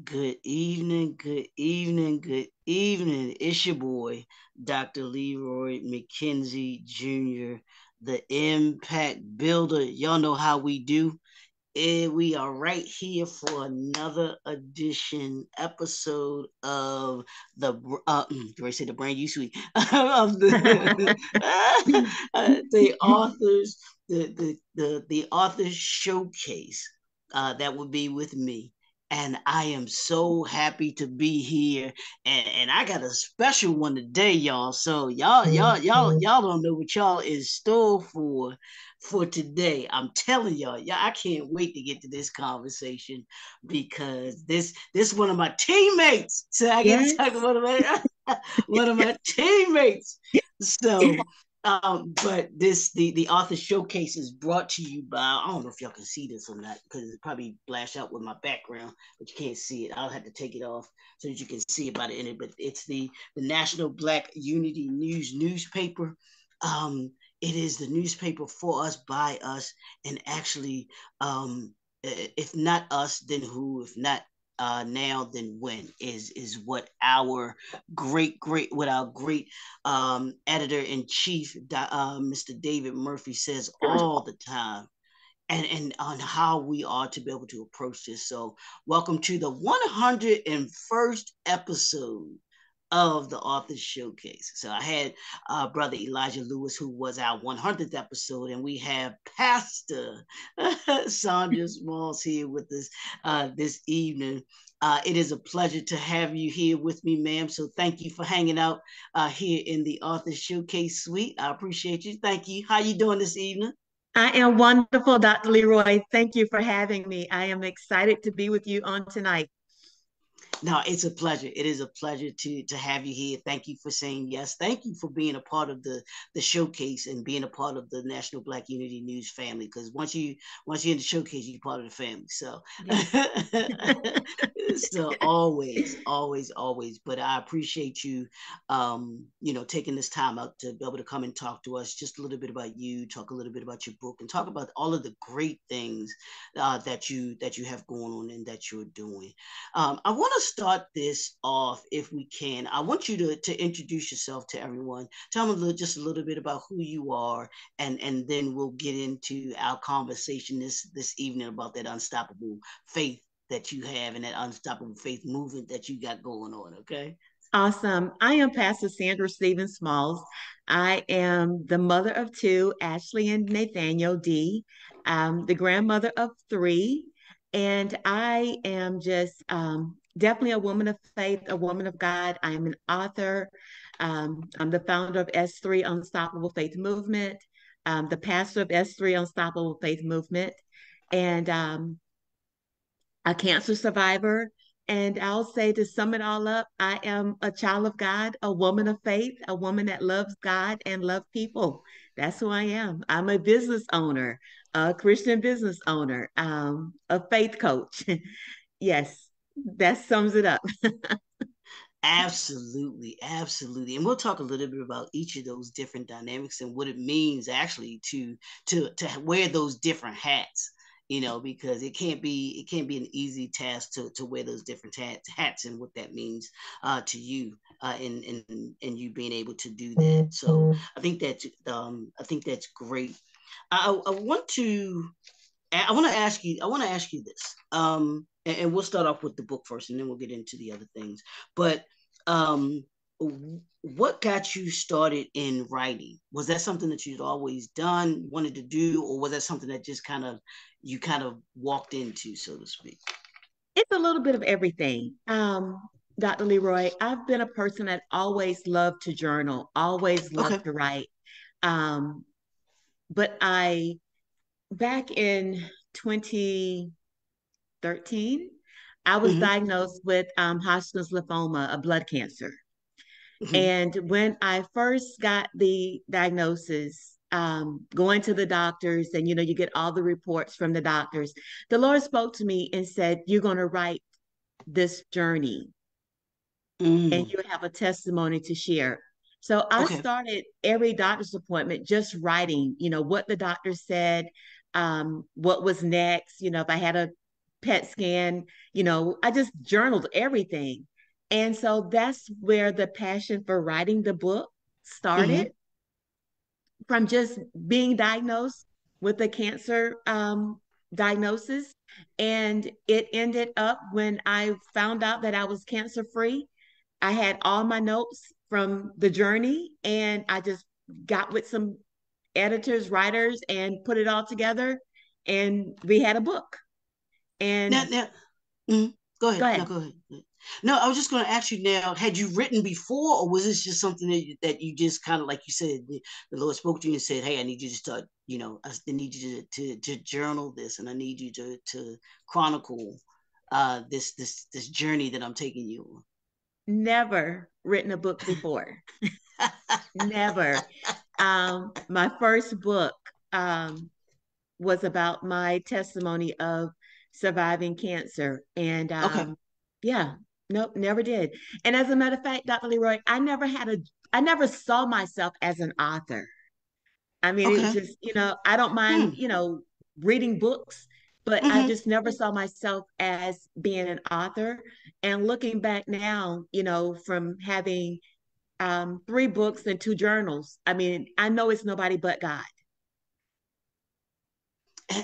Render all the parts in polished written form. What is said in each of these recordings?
Good evening, good evening, good evening. It's your boy, Dr. Leroy McKenzie Jr., the Impact Builder. Y'all know how we do. And we are right here for another edition episode of do I say the brand you sweet of the authors the authors showcase that would be with me. And I am so happy to be here. And I got a special one today, y'all. So y'all don't know what y'all is store for today. I'm telling y'all, I can't wait to get to this conversation because this one of my teammates. So I get to talk Yes. about one of my teammates. So but the author showcase is brought to you by, I don't know if y'all can see this or not because it's probably flash out with my background, but you can't see it. I'll have to take it off so that you can see it by the end. But it's the National Black Unity News newspaper. It is the newspaper for us, by us, and actually, if not us, then who? If not now, then when? Is what our what our great editor in chief, Mr. David Murphy, says all the time. And on how we are to be able to approach this. So, welcome to the 101st episode of the Author Showcase. So I had Brother Elijah Lewis, who was our 100th episode, and we have Pastor Sandra Smalls here with us this evening. It is a pleasure to have you here with me, ma'am. So thank you for hanging out here in the Author Showcase suite. I appreciate you. Thank you. How you doing this evening? I am wonderful, Dr. Leroy. Thank you for having me. I am excited to be with you on tonight. No, it's a pleasure. It is a pleasure to have you here. Thank you for saying yes. Thank you for being a part of the showcase and being a part of the National Black Unity News family. Because once you're in the showcase, you're part of the family. So Yes. so always. But I appreciate you taking this time out to be able to come and talk to us just a little bit about you, talk a little bit about your book, and talk about all of the great things that you have going on and that you're doing. I want to start this off if we can. I want you to introduce yourself to everyone. Tell them just a little bit about who you are, and then we'll get into our conversation this evening about that unstoppable faith that you have and that unstoppable faith movement that you got going on. Okay. Awesome. I am Pastor Sandra Smalls. I am the mother of two, Ashley and Nathaniel D. The grandmother of three. And I am just definitely a woman of faith, a woman of God. I am an author. I'm the founder of S3 Unstoppable Faith Movement, the pastor of S3 Unstoppable Faith Movement, and a cancer survivor. And I'll say, to sum it all up, I am a child of God, a woman of faith, a woman that loves God and loves people. That's who I am. I'm a business owner, a Christian business owner, a faith coach. Yes, that sums it up. Absolutely. And we'll talk a little bit about each of those different dynamics and what it means actually to wear those different hats. Because it can't be an easy task to wear those different hats and what that means to you and you being able to do that. So I think that's great. I want to ask you this. And we'll start off with the book first, and then we'll get into the other things. But um, what got you started in writing? Was that something that you'd always done, wanted to do, or was that something that just kind of walked into, so to speak? It's a little bit of everything. Dr. Leroy, I've been a person that always loved to journal, always loved Okay. to write. Um, but back in 2013, I was Mm-hmm. diagnosed with Hodgkin's lymphoma, a blood cancer. Mm-hmm. And when I first got the diagnosis, going to the doctors, and you get all the reports from the doctors, the Lord spoke to me and said, "You're going to write this journey and Mm. you have a testimony to share." So I Okay. started every doctor's appointment just writing, what the doctor said, what was next, if I had a PET scan, I just journaled everything. And so that's where the passion for writing the book Mm-hmm. started, from just being diagnosed with a cancer diagnosis. And it ended up when I found out that I was cancer free. I had all my notes from the journey, and I just got with some editors, writers, and put it all together. And we had a book. Now, And now, mhm. Go go ahead. No, ahead. go ahead. No, I was just going to ask you now, had you written before, or was this just something that you just kind of, like you said, the Lord spoke to you and said, hey, I need you to start, I need you to journal this, and I need you to chronicle this journey that I'm taking you Never written a book before. Never. My first book was about my testimony of surviving cancer. And Okay. yeah, nope, never did. And as a matter of fact, Dr. Leroy, I never saw myself as an author. I mean, it was Okay. just, I don't mind, Hmm. reading books, but I Mm-hmm. just never saw myself as being an author. And looking back now, from having three books and two journals, I mean, I know it's nobody but God.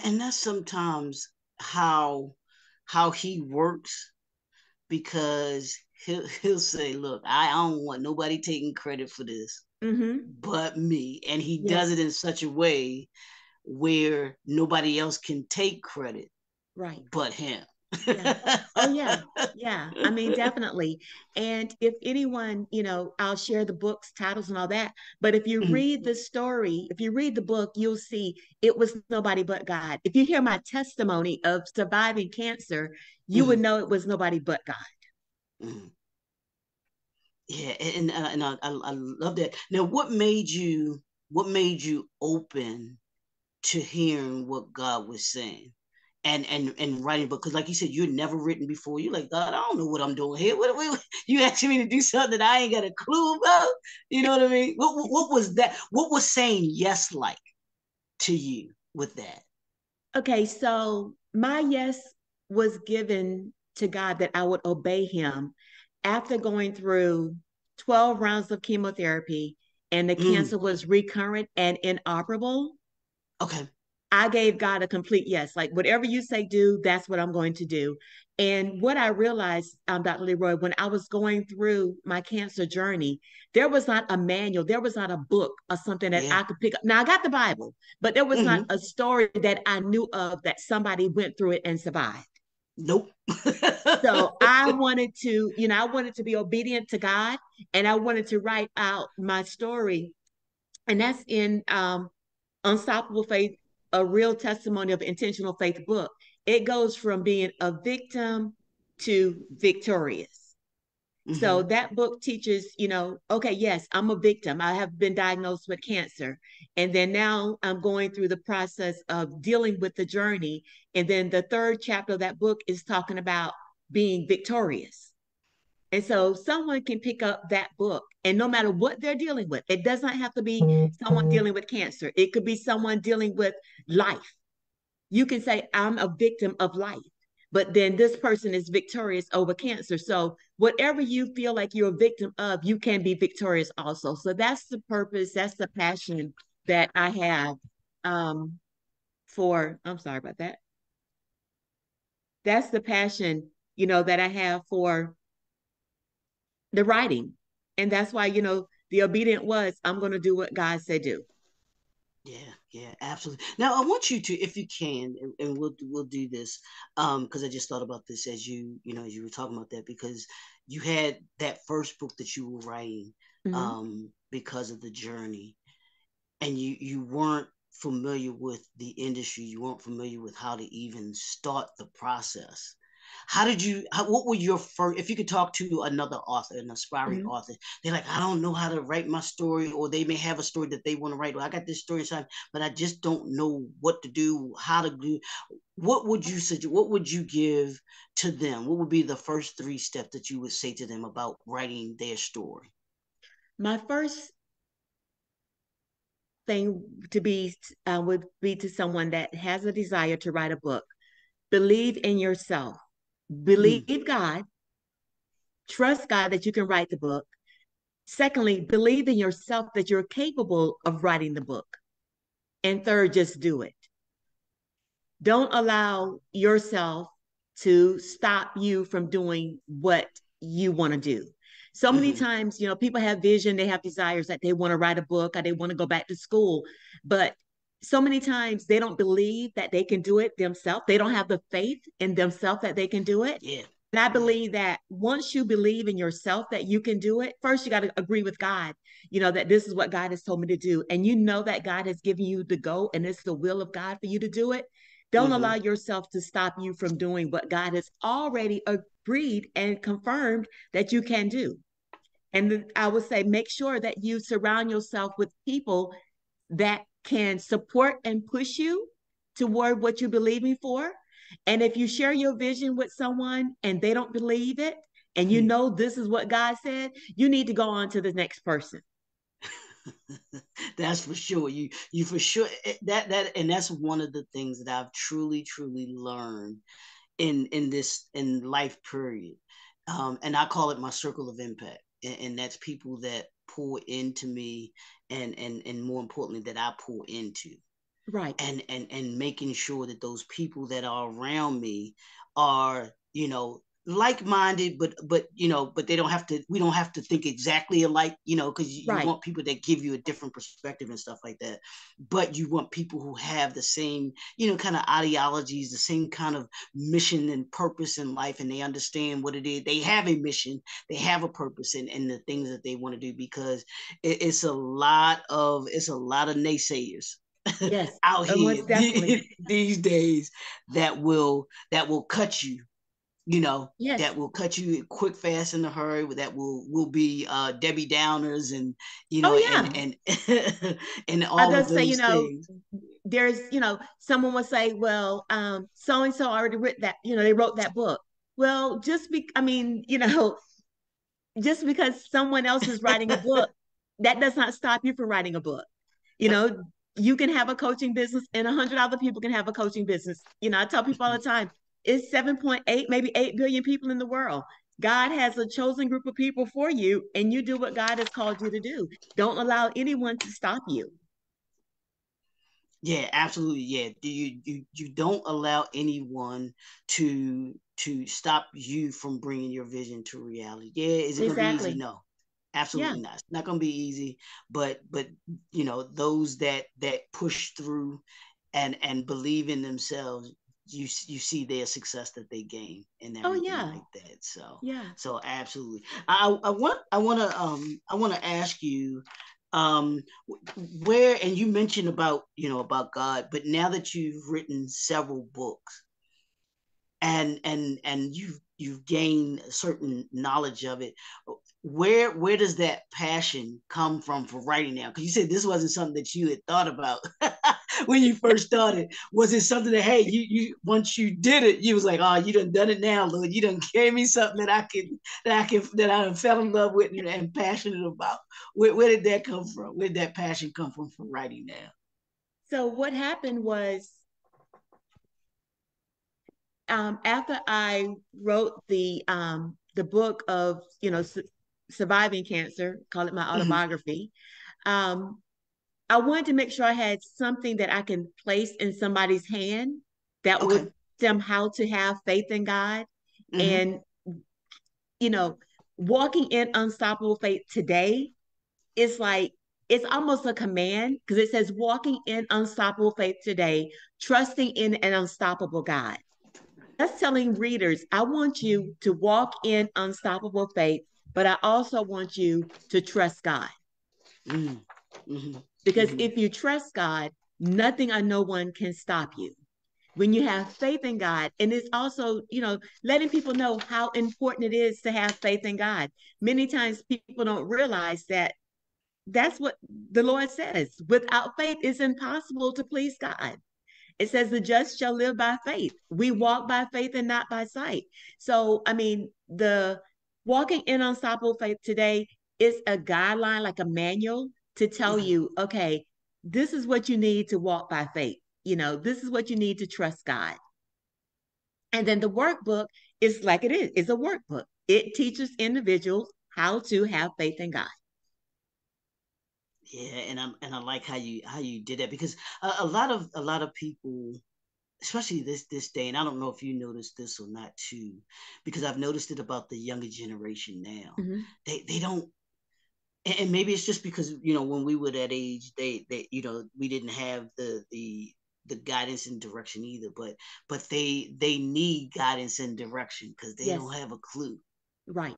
And that's sometimes how he works, because he'll say, look, I don't want nobody taking credit for this Mm-hmm. but me. And he does it Yes, in such a way where nobody else can take credit right. but him. Yeah. Oh, yeah. Yeah. I mean, definitely. And if anyone, I'll share the books, titles, and all that. But if you Mhm, read the story, if you read the book, you'll see it was nobody but God. If you hear my testimony of surviving cancer, you would mhm, know it was nobody but God. mhm. Yeah, and I love that. Now, what made you open to hearing what God was saying, and writing book? Because, like you said, you'd never written before. You're like, God, I don't know what I'm doing here. What you asking me to do something that I ain't got a clue about? You know what I mean? What was that? What was saying yes like to you with that? Okay, so my yes was given to God that I would obey him after going through 12 rounds of chemotherapy and the Mm, cancer was recurrent and inoperable. okay. I gave God a complete yes. Like, whatever you say, do, that's what I'm going to do. And what I realized, Dr. Leroy, when I was going through my cancer journey, there was not a manual, there was not a book or something that Yeah. I could pick up. Now, I got the Bible, but there was not Mm-hmm. a story that I knew of that somebody went through it and survived. Nope. So I wanted to be obedient to God, and I wanted to write out my story. And that's in Unstoppable Faith, a real testimony of intentional faith book. It goes from being a victim to victorious. So Mm-hmm. that book teaches, okay, yes, I'm a victim. I have been diagnosed with cancer. And then now I'm going through the process of dealing with the journey. And then the third chapter of that book is talking about being victorious. And so someone can pick up that book, and no matter what they're dealing with, it does not have to be someone dealing with cancer. It could be someone dealing with life. You can say, I'm a victim of life, but then this person is victorious over cancer. So whatever you feel like you're a victim of, you can be victorious also. So that's the purpose, that's the passion that I have um, I'm sorry about that. That's the passion, that I have for the writing. And that's why, the obedient was, I'm going to do what God said do. Yeah, yeah, absolutely. Now, I want you to, if you can, and we'll do this, because I just thought about this as you were talking about that, because you had that first book that you were writing, Mm-hmm. because of the journey, and you weren't familiar with the industry, you weren't familiar with how to even start the process. What were your first, if you could talk to another author, an aspiring Mm-hmm. author, they're like, I don't know how to write my story, or they may have a story that they want to write, or I got this story inside, but I just don't know what to do, how to do. What would you suggest? What would you give to them? What would be the first three steps that you would say to them about writing their story? My first thing to be would be to someone that has a desire to write a book. believe in yourself, Mm-hmm. believe God, trust God that you can write the book. Secondly, believe in yourself that you're capable of writing the book. And third, just do it. Don't allow yourself to stop you from doing what you want to do. So many Mm-hmm. times, people have vision, they have desires that they want to write a book or they want to go back to school, but so many times they don't believe that they can do it themselves. They don't have the faith in themselves that they can do it. Yeah. And I Yeah. believe that once you believe in yourself that you can do it, first you got to agree with God, that this is what God has told me to do. And you know that God has given you the go and it's the will of God for you to do it. Don't Mm-hmm. allow yourself to stop you from doing what God has already agreed and confirmed that you can do. And I would say make sure that you surround yourself with people that can support and push you toward what you're believing for. And if you share your vision with someone and they don't believe it, and you know this is what God said, you need to go on to the next person. That's for sure. You for sure that and that's one of the things that I've truly learned in this in life period. And I call it my circle of impact. And that's people that pour into me and more importantly that I pour into. Right, And making sure that those people that are around me are like-minded, but they don't have to we don't have to think exactly alike, because you right. want people that give you a different perspective and stuff like that, but you want people who have the same kind of ideologies, the same kind of mission and purpose in life, and they understand what it is. They have a mission, they have a purpose and the things that they want to do, because it's a lot of naysayers Yes, out here most definitely. these days that will cut you, Yes. that will cut you quick, fast, in a hurry. That will be Debbie Downers and Oh, and yeah. and and I all of just say, those things. there's, someone would say, well, so and so already wrote that, they wrote that book. Well, I mean, just because someone else is writing a book, that does not stop you from writing a book. You Yep. know, you can have a coaching business and 100 other people can have a coaching business. I tell people all the time, it's 7.8, maybe 8 billion people in the world. God has a chosen group of people for you, and you do what God has called you to do. Don't allow anyone to stop you. Yeah, absolutely. Yeah, you don't allow anyone to stop you from bringing your vision to reality. Yeah, is it going to be easy? Exactly. No, Yeah. absolutely not. It's not going to be easy. But those that push through and believe in themselves, you see their success that they gain and Oh, everything yeah. like that. So Yeah. so absolutely. I want to ask you, um where, and you mentioned about God, but now that you've written several books and you've gained a certain knowledge of it, where does that passion come from for writing now? Because you said this wasn't something that you had thought about when you first started. Was it something that, hey, you once you did it, you was like, oh, you done it now, Lord, you done gave me something that I fell in love with and passionate about? Where did that come from? Where did that passion come from for writing now? So what happened was, after I wrote the book of surviving cancer, call it my Mm-hmm. autobiography. Um, I wanted to make sure I had something that I can place in somebody's hand that would Okay. them how to have faith in God, Mm-hmm. and you know, walking in unstoppable faith today is like it's almost a command because it says walking in unstoppable faith today, trusting in an unstoppable God. That's telling readers, I want you to walk in unstoppable faith, but I also want you to trust God. Mm-hmm. Mm-hmm. Because Mm-hmm. if you trust God, nothing or no one can stop you. When you have faith in God, and it's also, letting people know how important it is to have faith in God. Many times people don't realize that that's what the Lord says. Without faith, it's impossible to please God. It says the just shall live by faith. We walk by faith and not by sight. So, I mean, the walking in unstoppable faith today is a guideline, like a manual to tell Okay. you, okay, this is what you need to walk by faith. This is what you need to trust God. And then the workbook is like it is. It's a workbook. It teaches individuals how to have faith in God. Yeah, and I like how you did that, because a lot of people, especially this day, and I don't know if you noticed this or not too, because I've noticed it about the younger generation now. Mm-hmm. They don't, and maybe it's just because, when we were that age, they we didn't have the guidance and direction either, but they need guidance and direction because they don't Yes, have a clue. right.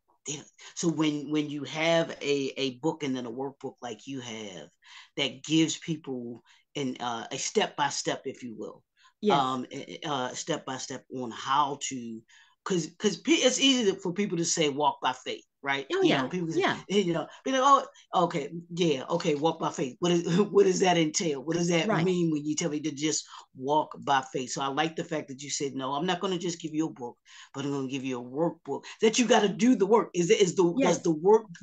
So when you have a book and then a workbook like you have, that gives people a step by step, if you will, Yes. step by step on how to, because it's easy for people to say walk by faith, right? Oh yeah. People say, Yeah. be like, oh, okay, yeah, okay, walk by faith. What does that entail? What does that Right. mean when you tell me to just walk by faith? So I like the fact that you said, no, I'm not going to just give you a book, but I'm going to give you a workbook that you got to do the work. Does Yes. the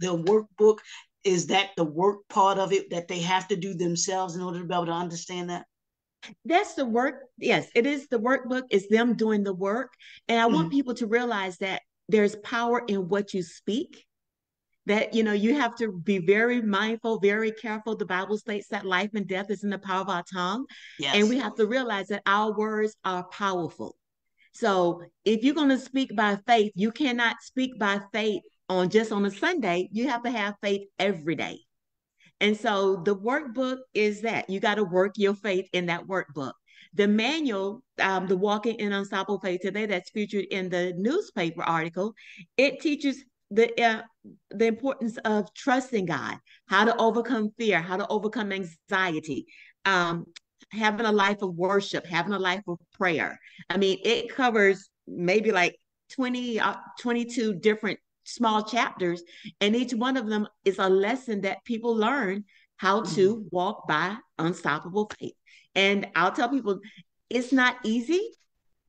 workbook, is that the work part of it that they have to do themselves in order to be able to understand that? That's the work. Yes, it is the workbook. It's them doing the work. And I want Mm-hmm. people to realize that there's power in what you speak. That you have to be very mindful, very careful. The Bible states that life and death is in the power of our tongue. And we Yes. have to realize that our words are powerful. So if you're going to speak by faith, you cannot speak by faith on just on a Sunday. You have to have faith every day. And so the workbook is that you got to work your faith in that workbook. The manual, the Walking in Unstoppable Faith today, that's featured in the newspaper article, it teaches the importance of trusting God, how to overcome fear, how to overcome anxiety, um, having a life of worship, having a life of prayer. I mean, it covers maybe like 20, 22 different small chapters, and each one of them is a lesson that people learn how Mm-hmm. to walk by unstoppable faith. And I'll tell people it's not easy,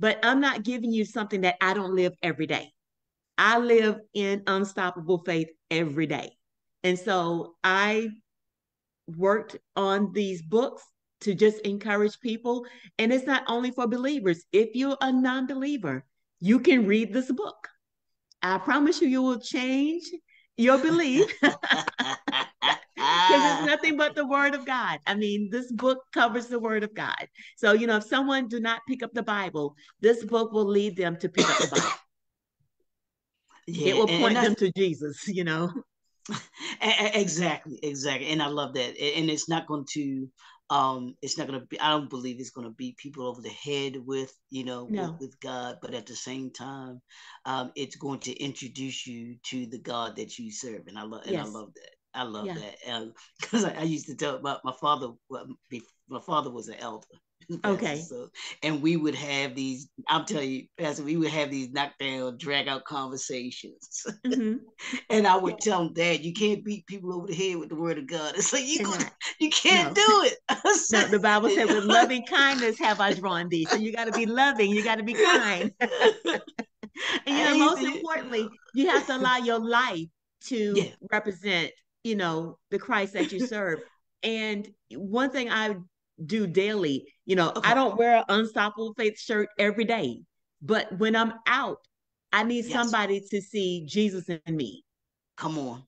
but I'm not giving you something that I don't live every day. I live in unstoppable faith every day. And so I worked on these books to just encourage people. And it's not only for believers. If you're a non believer, you can read this book. I promise you, you will change your belief because it's nothing but the word of God. I mean, this book covers the word of God. So, if someone do not pick up the Bible, this book will lead them to pick up the Bible. It Yeah, will and point that's them to Jesus. exactly, and I love that. And it's not going to be, I don't believe it's going to beat people over the head with, No. with God, but at the same time, it's going to introduce you to the God that you serve. And I Yes. love that. I love Yeah. that. Because I used to tell about my father. Well, my father was an elder, pastor. Okay. So, and we would have these. I'm telling you, pastor, we would have these knockdown, drag out conversations. Mm-hmm. And I Yeah. would tell him, Dad, you can't beat people over the head with the word of God. It's like Cannot. you can't No. do it. I No, said, the Bible said, with loving kindness have I drawn thee. So you got to be loving, you got to be kind. And I used most to, importantly, you have to allow your life to yeah. represent, the Christ that you serve. And one thing I do daily, I Okay. don't wear an unstoppable faith shirt every day, but when I'm out, I need Yes. somebody to see Jesus in me, Come on.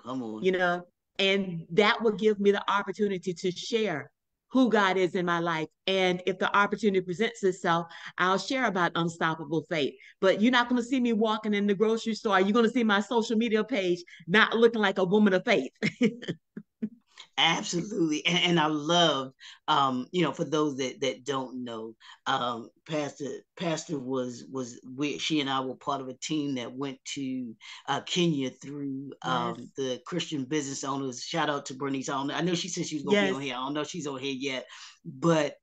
Come you on. know, and that will give me the opportunity to share who God is in my life. And if the opportunity presents itself, I'll share about unstoppable faith. But you're not going to see me walking in the grocery store. You're going to see my social media page not looking like a woman of faith. Absolutely, and I love, for those that don't know, Pastor she and I were part of a team that went to Kenya through Yes. the Christian business owners. Shout out to Bernice. I know she said she was gonna be Yes. on here. I don't know if she's on here yet, but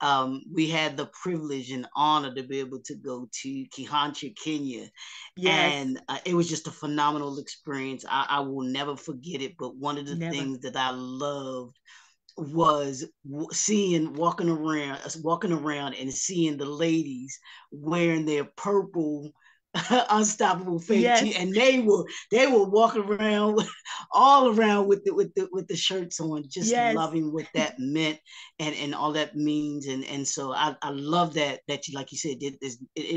we had the privilege and honor to be able to go to Kihancha, Kenya, Yes. and it was just a phenomenal experience. I will never forget it. But one of the Never. things that I loved was seeing walking around and seeing the ladies wearing their purple Unstoppable Faith, Yes, and they were walking around all around with the shirts on, just yes, loving what that meant and all that means, and so I love that you, like you said,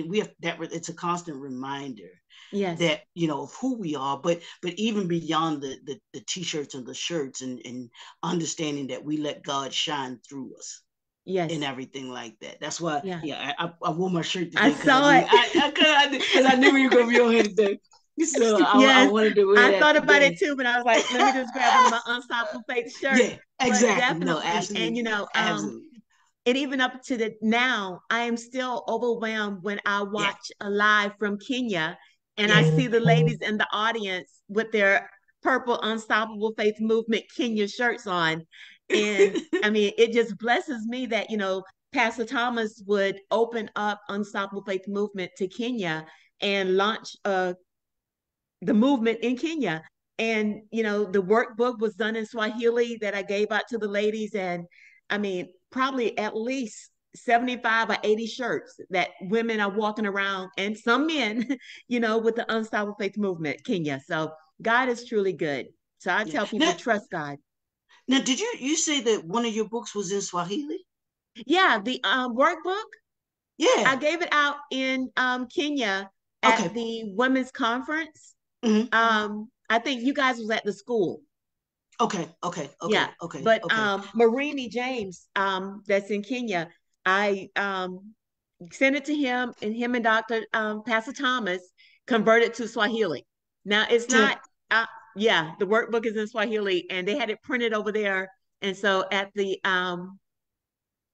we have that, it's a constant reminder yes, that, of who we are, but even beyond the t-shirts and the shirts, and understanding that we let God shine through us and yes, everything like that. That's why, yeah. yeah, I wore my shirt I today because I saw knew it. I knew you were gonna be on here today. So I Yes, wanted to wear I that thought about it today. too, but I was like, let me just grab one of my Unstoppable Faith shirts. Yeah, But exactly. No, definitely, and absolutely, absolutely. and even up to the now, I am still overwhelmed when I Yeah, watch a live from Kenya and I yeah. see the ladies in the audience with their purple Unstoppable Faith Movement Kenya shirts on. And I mean, it just blesses me that, Pastor Thomas would open up Unstoppable Faith Movement to Kenya and launch the movement in Kenya. And, the workbook was done in Swahili that I gave out to the ladies. And I mean, probably at least 75 or 80 shirts that women are walking around and some men, with the Unstoppable Faith Movement, Kenya. So God is truly good. So I Yeah. tell people, trust God. Now, did you say that one of your books was in Swahili? Yeah, the workbook, I Yeah. gave it out in Kenya at Okay. the women's conference. Hmm. I think you guys was at the school. Okay. Okay. Yeah, Okay. Okay. but Okay. Marini James, that's in Kenya, I sent it to him, and him and Dr. Pastor Thomas converted to Swahili. Now it's To not, uh, yeah, the workbook is in Swahili, and they had it printed over there. And so at the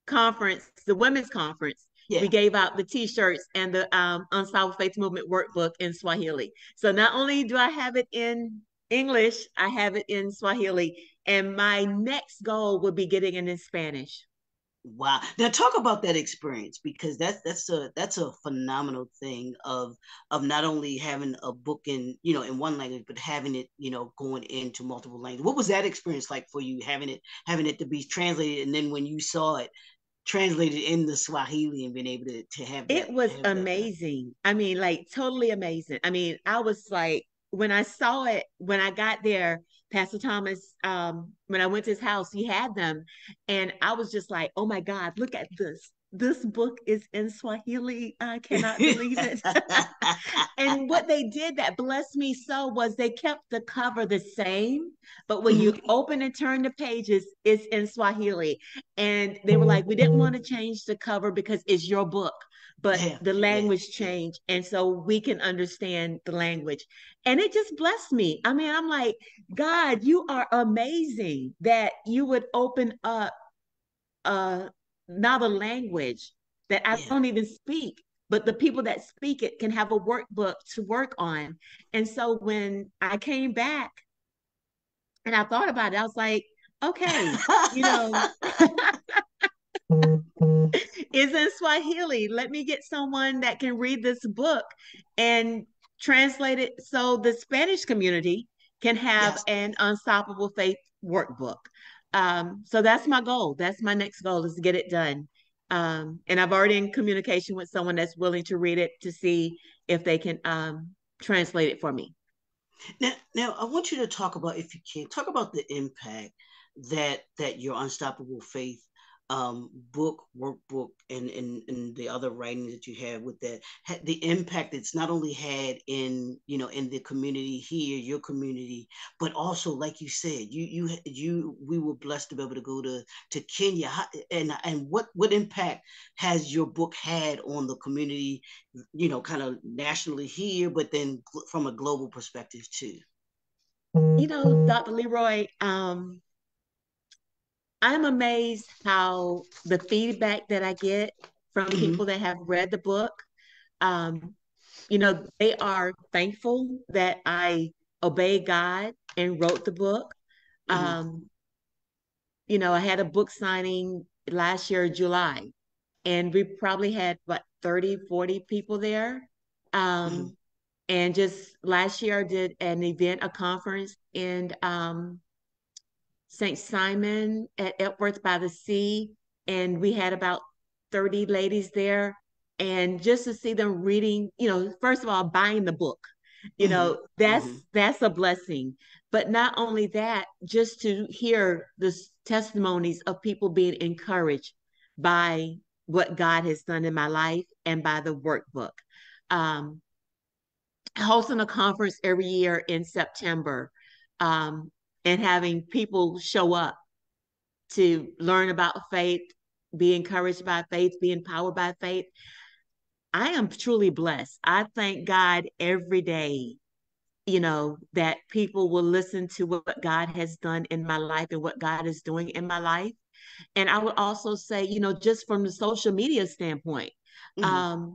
conference, the women's conference, we yeah. gave out the T-shirts and the Unstoppable Faith Movement workbook in Swahili. So not only do I have it in English, I have it in Swahili, and my next goal would be getting it in Spanish. Wow. Now talk about that experience, because that's a phenomenal thing of not only having a book in one language, but having it, going into multiple languages. What was that experience like for you, having it to be translated, and then when you saw it translated in the Swahili and being able to have that It was have that amazing. I mean, like totally amazing. I mean, I was like, when I saw it, when I got there, Pastor Thomas, when I went to his house, he had them. And I was just like, oh my God, look at this. This book is in Swahili. I cannot believe it. And what they did that blessed me so was they kept the cover the same, but when you Mhm. open and turn the pages, it's in Swahili. And they were like, we didn't want to change the cover because it's your book, but Yeah, the yeah, language yeah. changed. And so we can understand the language. And it just blessed me. I mean, I'm like, God, you are amazing that you would open up uh, another language that I Yeah. don't even speak, but the people that speak it can have a workbook to work on. And so when I came back and I thought about it, I was like, okay, you know, is in Swahili. Let me get someone that can read this book and translate it so the Spanish community can have Yes. an Unstoppable Faith workbook. So that's my goal. That's my next goal, is to get it done. And I've already in communication with someone that's willing to read it to see if they can translate it for me. Now, I want you to talk about, if you can, talk about the impact that your Unstoppable Faith book, workbook, and the other writing that you have with that, the impact it's not only had in the community here, your community, but also, like you said, we were blessed to be able to go to Kenya. And what impact has your book had on the community, kind of nationally here, but then from a global perspective too? Dr. Leroy, I'm amazed how the feedback that I get from Hmm. people that have read the book, um, they are thankful that I obeyed God and wrote the book. Hmm. Um, I had a book signing last year, July, and we probably had what 30, 40 people there. Hmm. Um, and just last year, I did an event, a conference in St. Simon at Epworth by the Sea, and we had about 30 ladies there. And just to see them reading, first of all, buying the book, Mm-hmm. Mm-hmm. that's a blessing. But not only that, just to hear the testimonies of people being encouraged by what God has done in my life and by the workbook. Um, Hosting a conference every year in September, um, and having people show up to learn about faith, be encouraged by faith, be empowered by faith. I am truly blessed. I thank God every day, that people will listen to what God has done in my life and what God is doing in my life. And I would also say, just from the social media standpoint, Mm-hmm.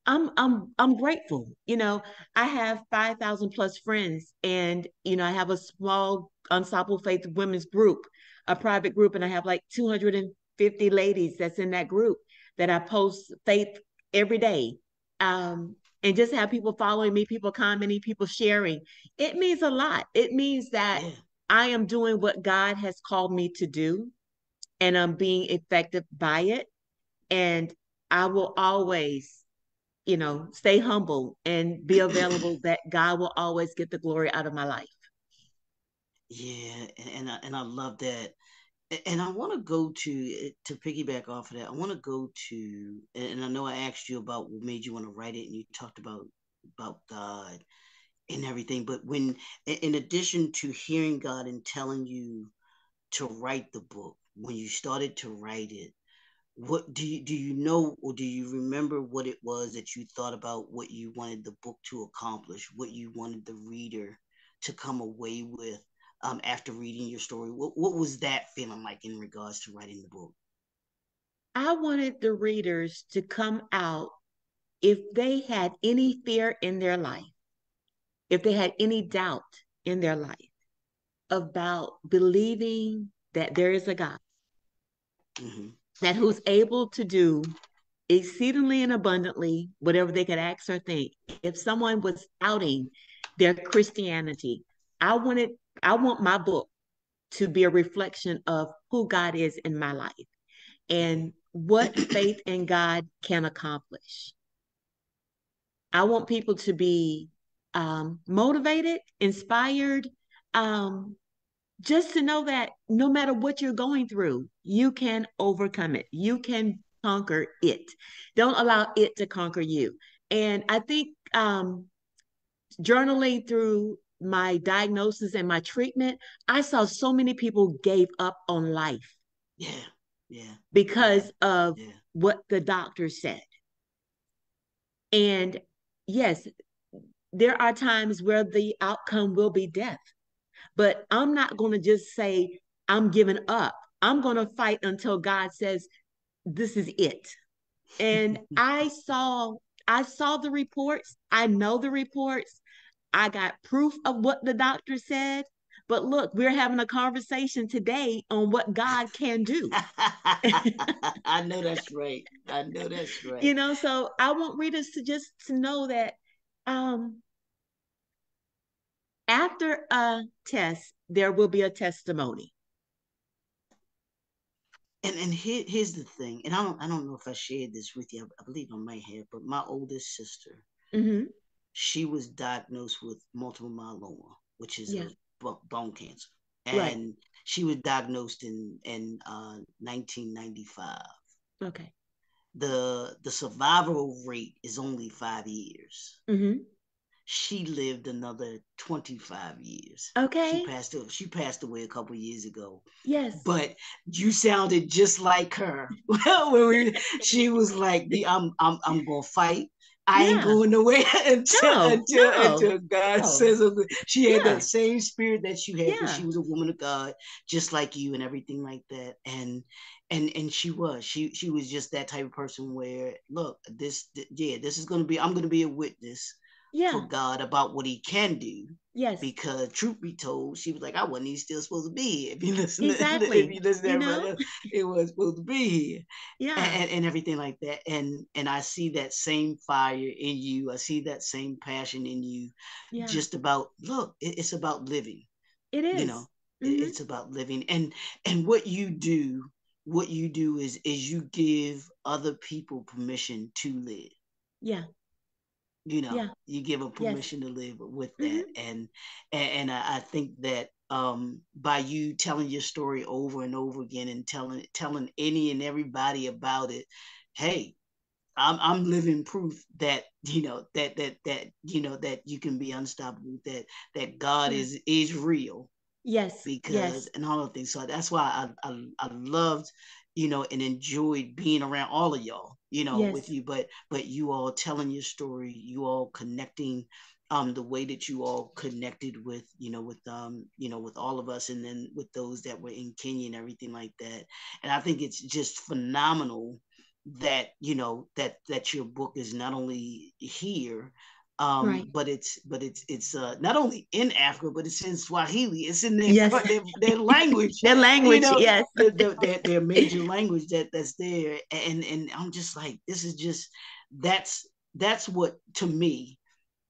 um, I'm grateful. I have 5,000 plus friends, and I have a small Unstoppable Faith women's group, a private group, and I have like 250 ladies that's in that group that I post faith every day. And just have people following me, people commenting, people sharing. It means a lot. It means that Yeah. I am doing what God has called me to do, and I'm being effective by it. And I will always, stay humble and be available, that God will always get the glory out of my life. Yeah, and I love that. And I want to go to piggyback off of that. I want to go to, and I know I asked you about what made you want to write it, and you talked about God and everything. But when, in addition to hearing God and telling you to write the book, when you started to write it, what do you know, or do you remember what it was that you thought about, what you wanted the book to accomplish, what you wanted the reader to come away with, after reading your story? What was that feeling like in regards to writing the book? I wanted the readers to come out, if they had any fear in their life, if they had any doubt in their life about believing that there is a God, Mm-hmm. that who's able to do exceedingly and abundantly whatever they could ask or think. If someone was outing their Christianity, I wanted I want my book to be a reflection of who God is in my life and what Mm-hmm. faith in God can accomplish. I want people to be motivated, inspired, um, just to know that no matter what you're going through, you can overcome it. You can conquer it. Don't allow it to conquer you. And I think journaling through my diagnosis and my treatment, I saw so many people gave up on life Yeah, yeah, yeah, because of yeah. what the doctor said. And yes, there are times where the outcome will be death, but I'm not going to just say, I'm giving up. I'm going to fight until God says, this is it. And I saw the reports. I know the reports. I got proof of what the doctor said. But look, we're having a conversation today on what God can do. I know that's right. I know that's right. So I want readers to just to know that um after a test, there will be a testimony. And here's the thing, and I don't know if I shared this with you. I believe I might have, but my oldest sister, Mm-hmm. she was diagnosed with multiple myeloma, which is Yeah, a bone cancer, right. and she was diagnosed in 1995. Okay. The survival rate is only 5 years. Mm-hmm. She lived another 25 years. She Okay. passed she passed away a couple years ago. Yes. But you sounded just like her. She was like, I'm gonna fight. I ain't Yeah. going nowhere until No, until no, until God no. says something. She had that Yeah. same spirit that you had because she Yeah. was a woman of God, just like you and everything like that. And she was just that type of person where, look, yeah, this is gonna be, I'm gonna be a witness for Yeah. God about what He can do. Yes. Because truth be told, she was like, I wasn't even still supposed to be here. If you listen, if Exactly. you listen to You her know? brother, it was supposed to be here, Yeah. and everything like that. And I see that same fire in you. I see that same passion in you. Yeah. Just about, look, it's about living. It You know, is. Mm-hmm. it's about living, and what you do what you do is you give other people permission to live. Yeah. Yeah. You give them Yes. permission to live with that. Mm-hmm. And I think that by you telling your story over and over again and telling any and everybody about it, hey, I'm living proof that that you can be unstoppable, that God Yeah. is real, Yes. because Yes. and all of things. So that's why I loved, and enjoyed being around all of y'all, with Yes. you, but you all telling your story, you all connecting the way that you all connected with, with all of us, and then with those that were in Kenya and everything like that. And I think it's just phenomenal that that your book is not only here, Right. but it's not only in Africa, but it's in Swahili. It's in their Yes. their language, Their you language. know, Yes. their major language that's there. And I'm just like, this is just that's what, to me,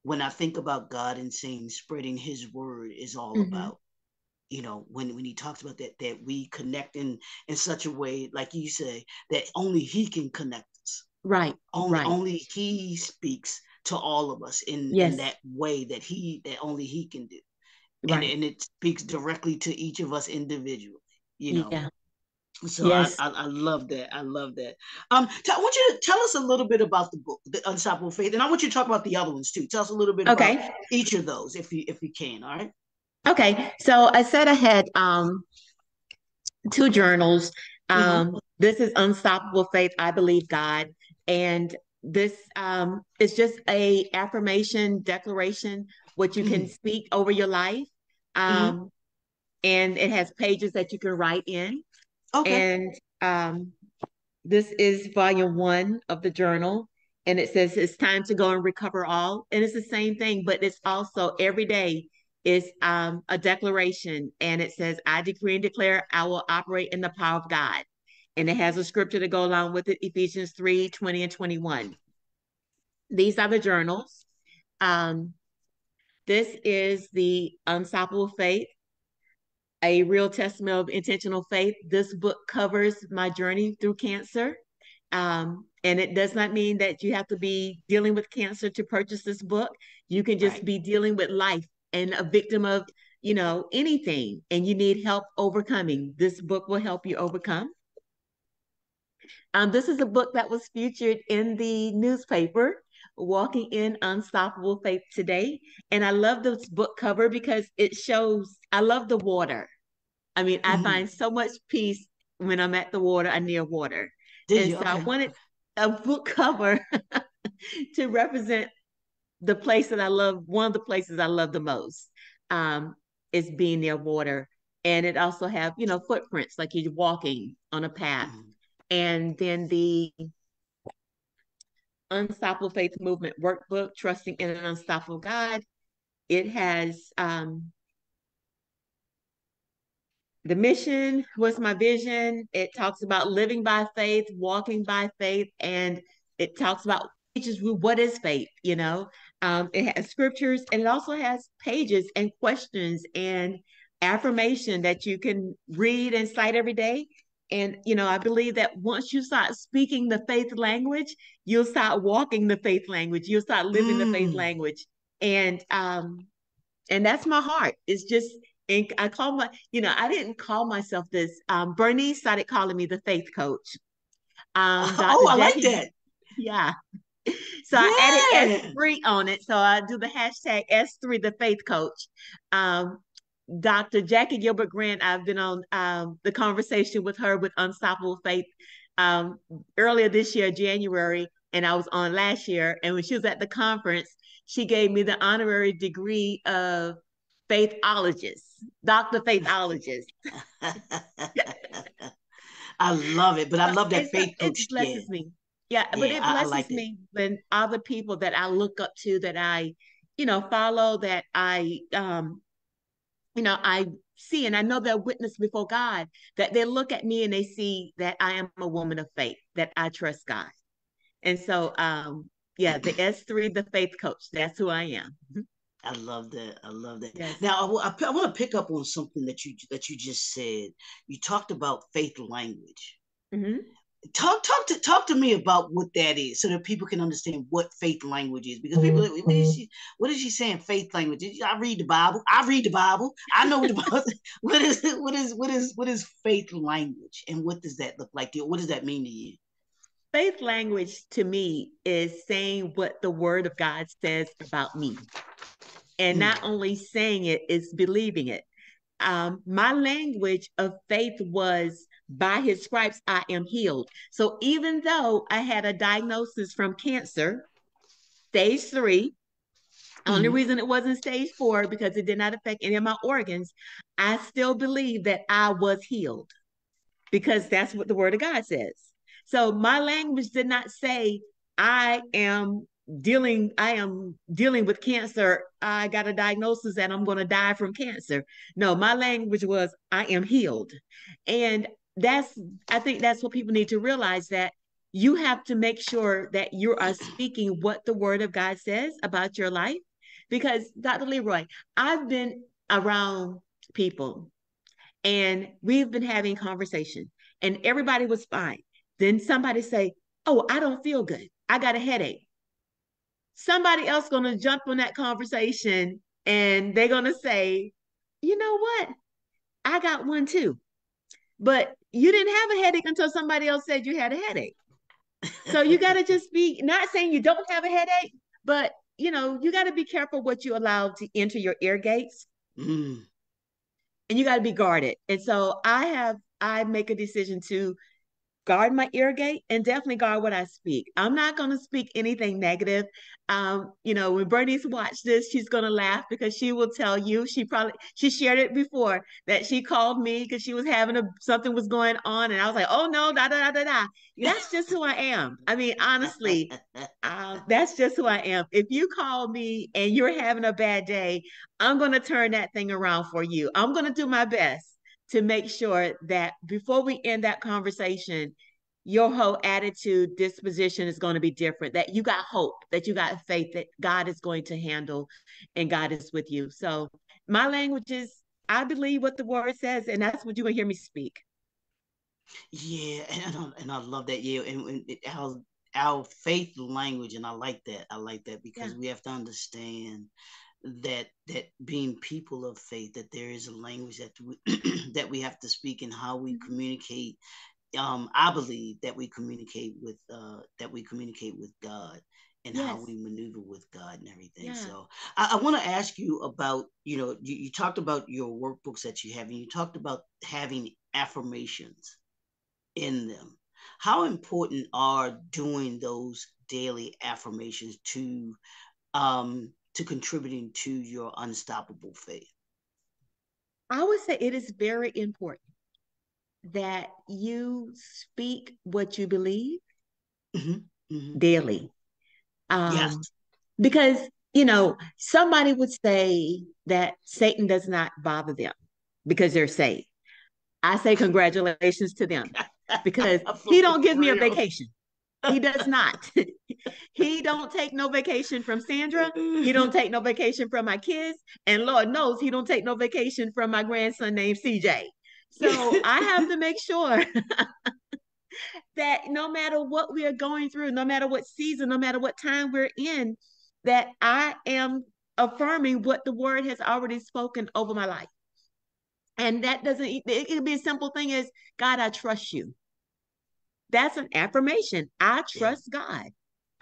when I think about God and saying spreading His word is all Mm-hmm. about. When he talks about that we connect in such a way, like you say, that only He can connect us. Right. Right. Only He speaks to all of us in Yes. that way that only He can do, and Right. it speaks directly to each of us individually. You know, Yeah. so Yes. I love that. I love that. I want you to tell us a little bit about the book, The Unstoppable Faith, and I want you to talk about the other ones too. Tell us a little bit about Okay. each of those, if you can. All right. Okay. So I said I had two journals. Mm-hmm. This is Unstoppable Faith, I Believe God. And this is just a affirmation declaration, what you can Mm-hmm. speak over your life. Mm-hmm. Um, and it has pages that you can write in. Okay. And this is volume one of the journal. And it says it's time to go and recover all. And it's the same thing, but it's also every day is a declaration. And it says, I decree and declare I will operate in the power of God. And it has a scripture to go along with it, Ephesians 3:20 and 21. These are the journals. Um, this is the Unstoppable Faith, a real testimony of intentional faith. This book covers my journey through cancer. And it does not mean that you have to be dealing with cancer to purchase this book. You can just Right. be dealing with life and a victim of, anything, and you need help overcoming. This book will help you overcome. This is a book that was featured in the newspaper, Walking in Unstoppable Faith Today. And I love this book cover because it shows, I love the water. I mean, I Mm-hmm. find so much peace when I'm at the water, I'm near water. Did And you? so I Okay. wanted a book cover to represent the place that I love. One of the places I love the most is being near water. And it also have, footprints like you're walking on a path. Mm-hmm. And then the Unstoppable Faith Movement workbook, Trusting in an Unstoppable God. It has the mission, what's my vision. It talks about living by faith, walking by faith, and it talks about teaches you what is faith. It has scriptures, and it also has pages and questions and affirmation that you can read and cite every day. And I believe that once you start speaking the faith language, you'll start walking the faith language, you'll start living the faith Mm. language. And that's my heart. It's just, and I call I didn't call myself this. Bernice started calling me the faith coach. Oh, Dr. I like Jackie, that. yeah. So I added Yeah. S3 on it. So I do the hashtag S3, the faith coach. Um, Dr. Jackie Gilbert Grant, I've been on the conversation with her with Unstoppable Faith um, earlier this year, January, and I was on last year. And when she was at the conference, she gave me the honorary degree of faithologist, Dr. Faithologist. I love it, but I love that And so faith it coach. Yeah, blesses me. Yeah, but yeah, it I blesses liked it. me when other people that I look up to, that I, follow, that I see, and I know they're witness before God, that they look at me and they see that I am a woman of faith, that I trust God. And so yeah, the S3, the faith coach, that's who I am. I love that. I love that. Yes. Now, I want to pick up on something that you just said. You talked about faith language. Mm-hmm. Talk to me about what that is, so that people can understand what faith language is. Because people, what is she saying? Faith language? I read the Bible. I read the Bible. I know what the Bible. What is faith language, and what does that look like? What does that mean to you? Faith language to me is saying what the word of God says about me. And Mm. not only saying it, is believing it. My language of faith was by his stripes, I am healed. So even though I had a diagnosis from cancer, stage 3, only Mm. reason it wasn't stage 4 because it did not affect any of my organs, I still believe that I was healed because that's what the word of God says. So my language did not say I am dealing with cancer. I got a diagnosis and I'm going to die from cancer. No, my language was I am healed. And that's I think that's what people need to realize, that you have to make sure that you are speaking what the word of God says about your life. Because Dr. Leroy, I've been around people and we've been having conversation and everybody was fine. Then somebody say, "Oh, I don't feel good. I got a headache." Somebody else going to jump on that conversation and they're going to say, "You know what? I got one too." But you didn't have a headache until somebody else said you had a headache. So you got to just be, not saying you don't have a headache, but you got to be careful what you allow to enter your ear gates, Mm. and you got to be guarded. And so I make a decision to guard my ear gate and definitely guard what I speak. I'm not going to speak anything negative. When Bernice watched this, she's going to laugh because she will tell you, she shared it before, that she called me because she was having something was going on. And I was like, "Oh no, da, da, da, da, da." That's just who I am. I mean, honestly, that's just who I am. If you call me and you're having a bad day, I'm going to turn that thing around for you. I'm going to do my best to make sure that before we end that conversation, your whole attitude, disposition is going to be different, that you got hope, that you got faith that God is going to handle and God is with you. So my language is, I believe what the word says, and that's what you're going to hear me speak. Yeah, and I love that. Yeah, and our faith language, and I like that. I like that Yeah. because we have to understand that being people of faith, that there is a language that we that we have to speak, and how we Mhm. communicate. I believe that we communicate with God, and how Yes. we maneuver with God and everything. Yeah. So I want to ask you about, you talked about your workbooks that you have, and you talked about having affirmations in them. How important are doing those daily affirmations to contributing to your unstoppable faith? I would say it is very important that you speak what you believe Hmm. Hmm. daily. Yes. Um, because somebody would say that Satan does not bother them because they're saved. I say congratulations to them because he don't give For me a real. vacation. He does not. He don't take no vacation from Sandra. He don't take no vacation from my kids, and Lord knows he don't take no vacation from my grandson named CJ. So I have to make sure that no matter what we are going through, no matter what season, no matter what time we're in, that I am affirming what the word has already spoken over my life. And that doesn't, it could be a simple thing as, "God, I trust you." That's an affirmation. I Yeah. trust God.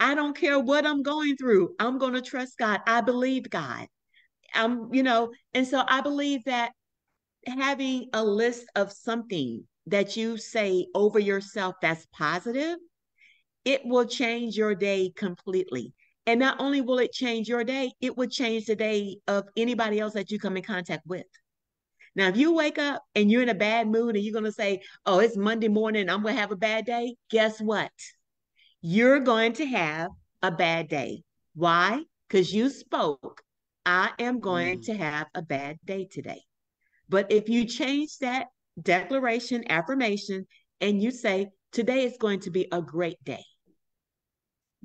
I don't care what I'm going through. I'm going to trust God. I believe God. And so I believe that having a list of something that you say over yourself that's positive, it will change your day completely. And not only will it change your day, it will change the day of anybody else that you come in contact with. Now, if you wake up and you're in a bad mood and you're going to say, "Oh, it's Monday morning, I'm going to have a bad day," guess what? You're going to have a bad day. Why? Because you spoke, "I am going Mm. to have a bad day today." But if you change that declaration, affirmation, and you say, "Today is going to be a great day,"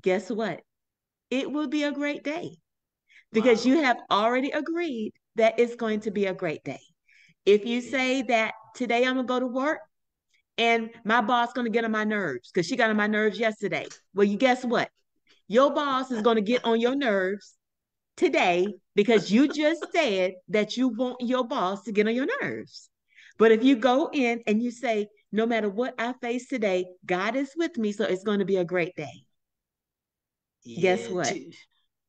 guess what? It will be a great day because Wow. you have already agreed that it's going to be a great day. If you Yeah. say that today I'm going to go to work and my boss going to get on my nerves because she got on my nerves yesterday. Well, you guess what? Your boss is going to get on your nerves today because you just said that you want your boss to get on your nerves. But if you go in and you say, no matter what I face today, God is with me, so it's going to be a great day. Guess Yeah, what?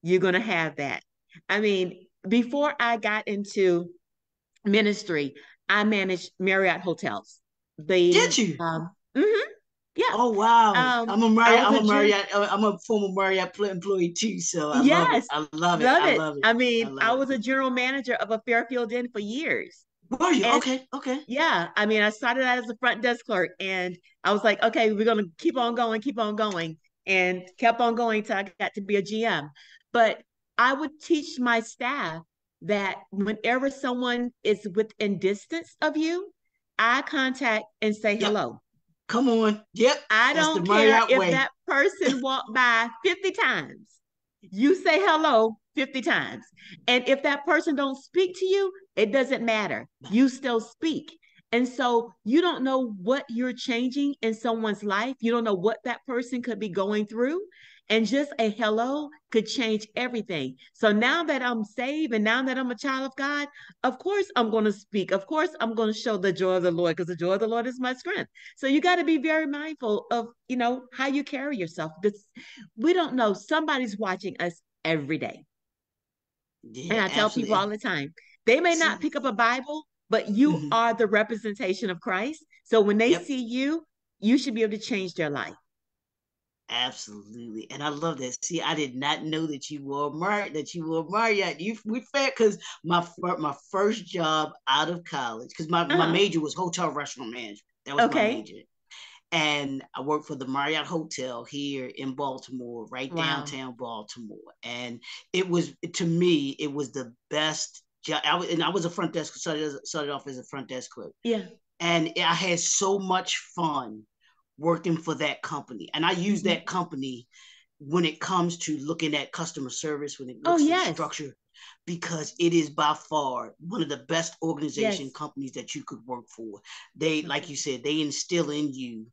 You're going to have that. I mean, before I got into ministry, I managed Marriott hotels. did The you? mhm, yeah. Oh wow, I was I'm a a general. Marriott, I'm a former Marriott employee too, so I love it. Yes, I love it. love I it. love it. I I mean, I love it. was a general manager of a Fairfield Inn for years. Were you? And Okay, okay. yeah, I mean, I started out as a front desk clerk and I was like, okay, we're going to keep on going, and kept on going till I got to be a GM. But I would teach my staff that whenever someone is within distance of you, eye contact and say Yep. hello. Come on. Yep. I That's the don't care Marriott if way. that person walked by 50 times. You say hello 50 times. And if that person don't speak to you, it doesn't matter. You still speak. And so you don't know what you're changing in someone's life. You don't know what that person could be going through. And just a hello could change everything. So now that I'm saved and now that I'm a child of God, of course I'm going to speak. Of course I'm going to show the joy of the Lord because the joy of the Lord is my strength. So you got to be very mindful of, how you carry yourself because we don't know. Somebody's watching us every day. And Yeah, I tell people all absolutely. the time, they may not See. pick up a Bible, but you Mhm. are the representation of Christ. So when they Yep. see you, you should be able to change their life. Absolutely, and I love that. See, I did not know that you were married. That you were married. You we fair because my first job out of college, because my Uh-huh. major was hotel restaurant management. That was my Okay. major, and I worked for the Marriott Hotel here in Baltimore, right Wow. downtown Baltimore. And it was, to me, it was the best job. And I was a front desk, started off as a front desk clerk, Yeah. and I had so much fun working for that company. And I use Mhm. that company when it comes to looking at customer service, when it Oh, looks to yes. structure, because it is by far one of the best organization Yes. companies that you could work for. They, like you Okay. said, they instill in you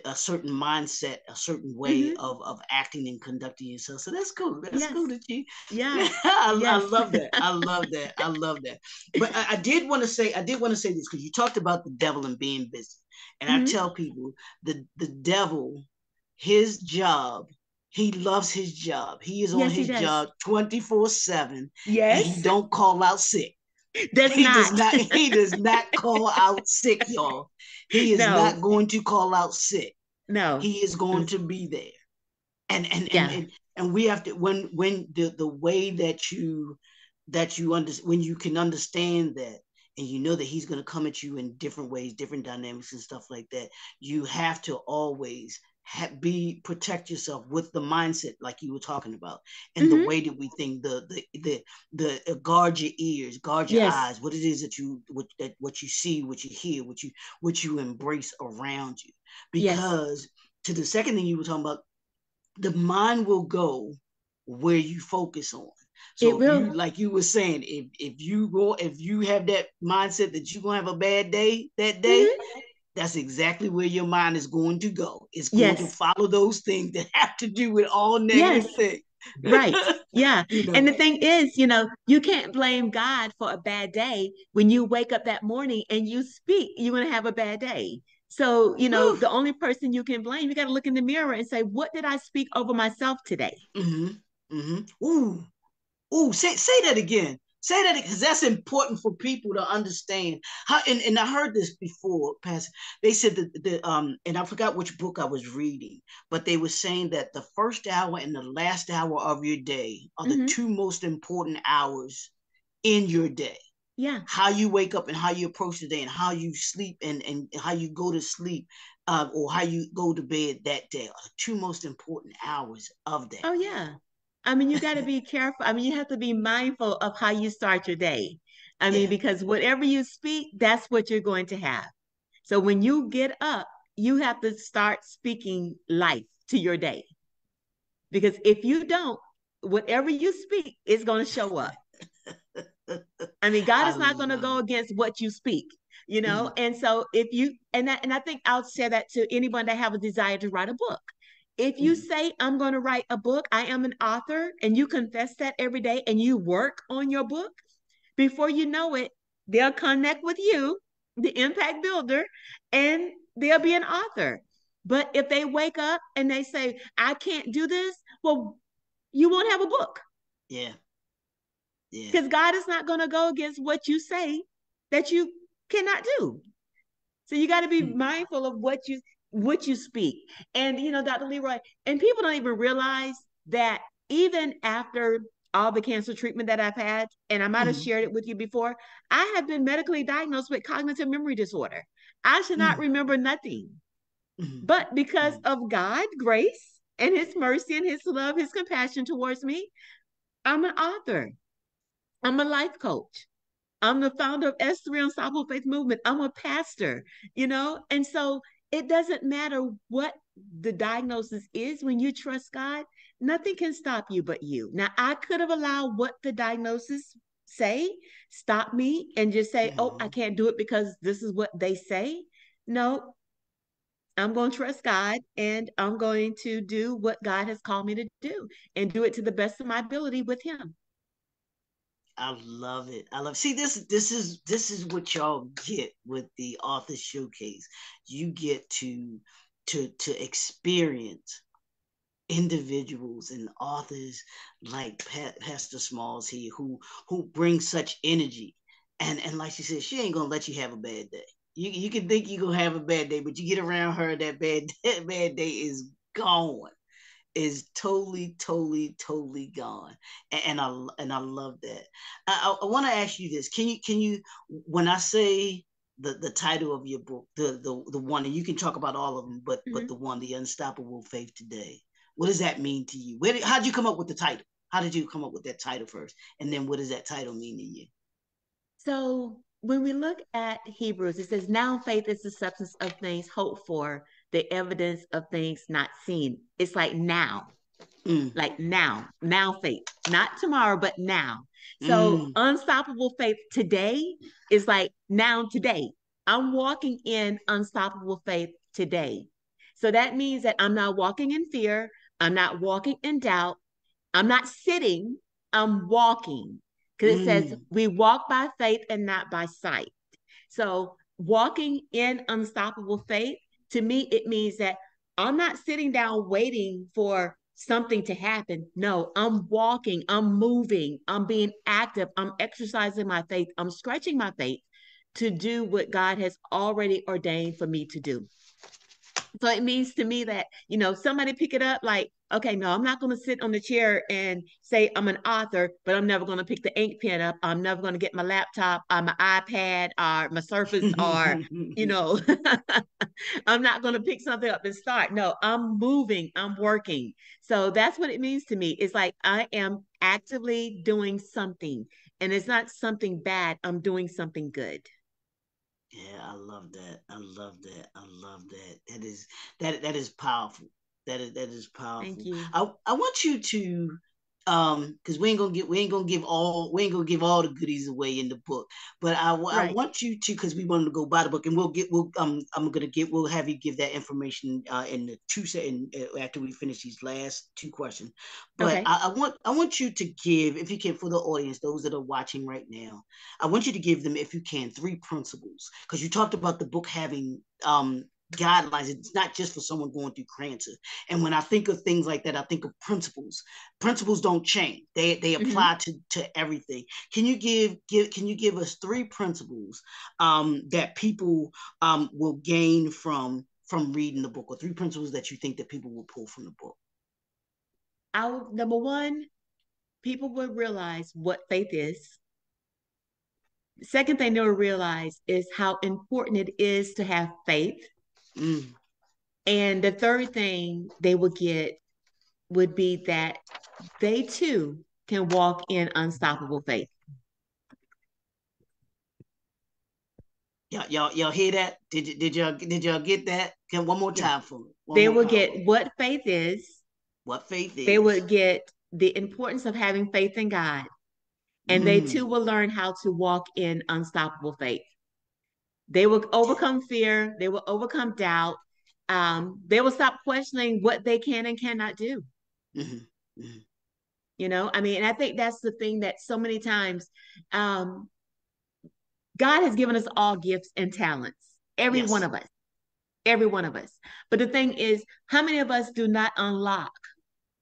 a certain mindset, a certain way Hmm. of acting and conducting yourself. So that's cool. That's Yes. cool that you. Yeah. I Yes. love that. I love that. I love that. But I did want to say, this because you talked about the devil and being busy, and I Hmm. tell people the devil, his job, he loves his job. He is on Yes, he his does. job 24/7, and he Yes. don't call out sick. Does He does not. not. He does not call out sick, y'all. He is not No. going to call out sick. No. He is going Mm. to be there. And and and Yeah. and, and we have to, when the way that you when you can understand that, and you know that he's going to come at you in different ways, different dynamics and stuff like that, you have to always be protect yourself with the mindset like you were talking about, and the Hmm. way that we think, guard your ears, guard your Yes. eyes, what it is that what you see, what you hear, what you embrace around you. Yes. Because to the second thing you were talking about, the mind will go where you focus on. It So if you, will. like you were saying, if you have that mindset that you're gonna have a bad day that day, Hmm. that's exactly where your mind is going to go. It's going to Yes. follow those things that have to do with all Yes. negative things. Right. Yeah. you And know. the thing is, you can't blame God for a bad day. When you wake up that morning and you speak, you're going to have a bad day. So, Whew. the only person you can blame, you got to look in the mirror and say, what did I speak over myself today? Mm-hmm. Mm-hmm. Ooh. Ooh, say that again. Say that because that's important for people to understand. How, and I heard this before, Pastor. They said that and I forgot which book I was reading, but they were saying that the first hour and the last hour of your day are the Hmm. two most important hours in your day. Yeah. How you wake up and how you approach the day, and how you sleep, and how you go to sleep, or how you go to bed that day are the two most important hours of that Oh, yeah. I mean, you got to be careful. I mean, you have to be mindful of how you start your day. I mean, day. because whatever you speak, that's what you're going to have. So when you get up, you have to start speaking life to your day. Because if you don't, whatever you speak is going to show up. Yeah. I mean, God I is not going to love go it. against what you speak. you know? And so if you, and I think I'll share that to anyone that have a desire to write a book. If you say, I'm going to write a book, I am an author, and you confess that every day and you work on your book, before you know it, they'll connect with you, the impact builder, and they'll be an author. But if they wake up and they say, I can't do this, well, you won't have a book. Yeah. Yeah. Because God is not going to go against what you say that you cannot do. So you got to be mindful of what you speak. And you know, Dr. Leroy, and people don't even realize that even after all the cancer treatment that I've had, and I might have shared it with you before, I have been medically diagnosed with cognitive memory disorder. I should not remember nothing. But because of God's grace and his mercy and his love, his compassion towards me, I'm an author. I'm a life coach. I'm the founder of S3 Unstoppable Faith Movement. I'm a pastor, you know? And so it doesn't matter what the diagnosis is when you trust God, nothing can stop you but you. Now, I could have allowed what the diagnosis say stop me and just say, oh, I can't do it because this is what they say. No, I'm going to trust God and I'm going to do what God has called me to do and do it to the best of my ability with him. I love it. I love. See, this is what y'all get with the Author Showcase. You get to experience individuals and authors like Pastor Smalls here who bring such energy, and like she said, she ain't gonna let you have a bad day. You can think you're gonna have a bad day, but you get around her, that bad day is totally gone. And I love that. I want to ask you this. Can you when I say the title of your book, the one, and you can talk about all of them, but the one, The Unstoppable Faith Today, what does that mean to you? How'd you come up with the title? How did you come up with that title first? And then what does that title mean to you? So when we look at Hebrews, it says, now faith is the substance of things hoped for, the evidence of things not seen. It's like now, now faith, not tomorrow, but now. So unstoppable faith today is like now today. I'm walking in unstoppable faith today. So that means that I'm not walking in fear. I'm not walking in doubt. I'm not sitting, I'm walking. Because it says we walk by faith and not by sight. So walking in unstoppable faith, to me, it means that I'm not sitting down waiting for something to happen. No, I'm walking, I'm moving, I'm being active, I'm exercising my faith, I'm stretching my faith to do what God has already ordained for me to do. So it means to me that, you know, somebody pick it up like, okay, no, I'm not going to sit on the chair and say I'm an author, but I'm never going to pick the ink pen up. I'm never going to get my laptop or my iPad or my Surface or, you know, I'm not going to pick something up and start. No, I'm moving, I'm working. So that's what it means to me. It's like I am actively doing something, and it's not something bad. I'm doing something good. Yeah, I love that. I love that. I love that. That is powerful. That is Thank powerful. you. I want you to because we ain't gonna give all the goodies away in the book, but I Right. want you to, because we want to go buy the book, and we'll have you give that information in the after we finish these last two questions. But Okay. I want you to give, if you can, for the audience, those that are watching right now, I want you to give them, if you can, three principles, because you talked about the book having guidelines. It's not just for someone going through cancer. And when I think of things like that, I think of principles. Principles don't change. They Mm-hmm. apply to everything. Can you give us three principles that people will gain from reading the book, or three principles that you think that people will pull from the book? Number one, people will realize what faith is. Second thing they'll realize is how important it is to have faith. Mm. And the third thing they will get would be that they too can walk in unstoppable faith. Y'all hear that? Did y'all get that? Can one more Yeah. time for me? One They more will power. get what faith is. What faith They is. would get the importance of having faith in God. And they too Mm. will learn how to walk in unstoppable faith. They will overcome fear. They will overcome doubt. They will stop questioning what they can and cannot do. Mm-hmm. Mm-hmm. You know, I mean, and I think that's the thing that so many times God has given us all gifts and talents, every one Yes. of us, every one of us. But the thing is, how many of us do not unlock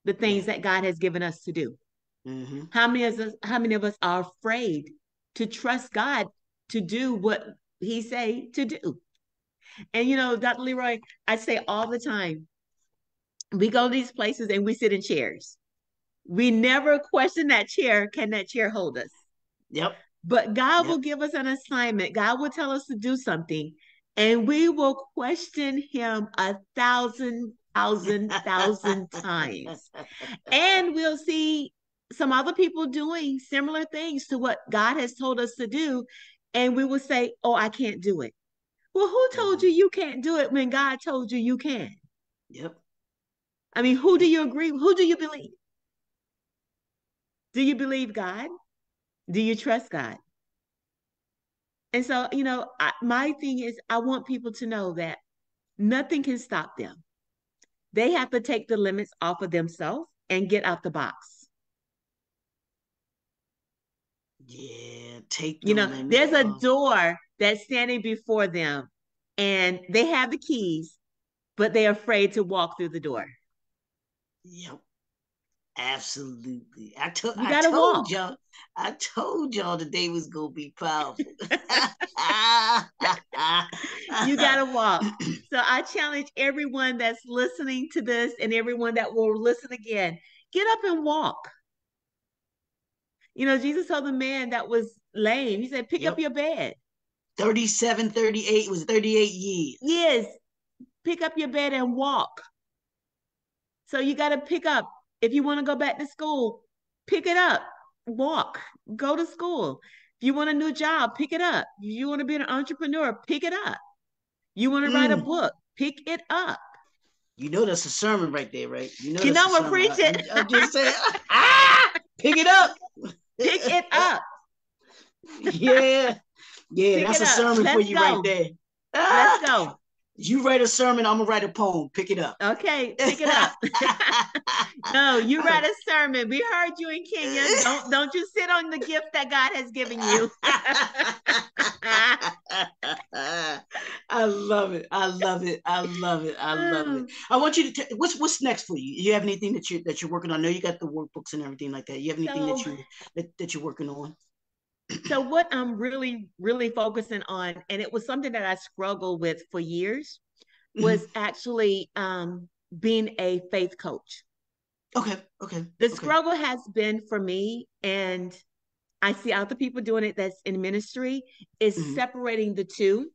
the things Yeah. that God has given us to do? Mm-hmm. How many of us are afraid to trust God to do what he say to do? And you know, Dr. Leroy, I say all the time, we go to these places and we sit in chairs. We never question that chair. Can that chair hold us? Yep. But God will Yep. give us an assignment. God will tell us to do something, and we will question him 1,000 times. And we'll see some other people doing similar things to what God has told us to do. And we will say, oh, I can't do it. Well, who told Mm-hmm. you you can't do it when God told you you can? Yep. I mean, who do Yep. you agree? Who do you believe? Do you believe God? Do you trust God? And so, you know, my thing is, I want people to know that nothing can stop them. They have to take the limits off of themselves and get out the box. Yeah. Take You the know, limit there's a off. door that's standing before them and they have the keys, but they're afraid to walk through the door. Yep. Absolutely. You I got to told walk. y'all. I told y'all the day was gonna be powerful. You got to walk. So I challenge everyone that's listening to this and everyone that will listen again, get up and walk. You know, Jesus told the man that was lame, he said, pick up Yep. your bed. 37, 38 was 38 years. Yes, pick up your bed and walk. So you got to pick up. If you want to go back to school, pick it up, walk, go to school. If you want a new job, pick it up. If you want to be an entrepreneur, pick it up. You want to write a Mm. book, pick it up. You know that's a sermon right there, right? You know You that's know a what, sermon. preach it. I'm just saying. Pick it up. Pick it up. Yeah. Yeah, Pick that's it a up. sermon for Let's you right go. there. Let's Ah, go. you write a sermon, I'm gonna write a poem. Pick it up. Okay, pick it up. No, you write a sermon. We heard you in Kenya. Don't you sit on the gift that God has given you. I love it. I love it. I love it. I love it. I want you to what's next for you? You have anything that you're working on? I know you got the workbooks and everything like that. You have anything So that you're working on? So what I'm really focusing on, and it was something that I struggled with for years, Mhm. was actually being a faith coach. Okay. Okay. The Okay. struggle has been for me, and I see other people doing it that's in ministry, is Mhm. separating the two.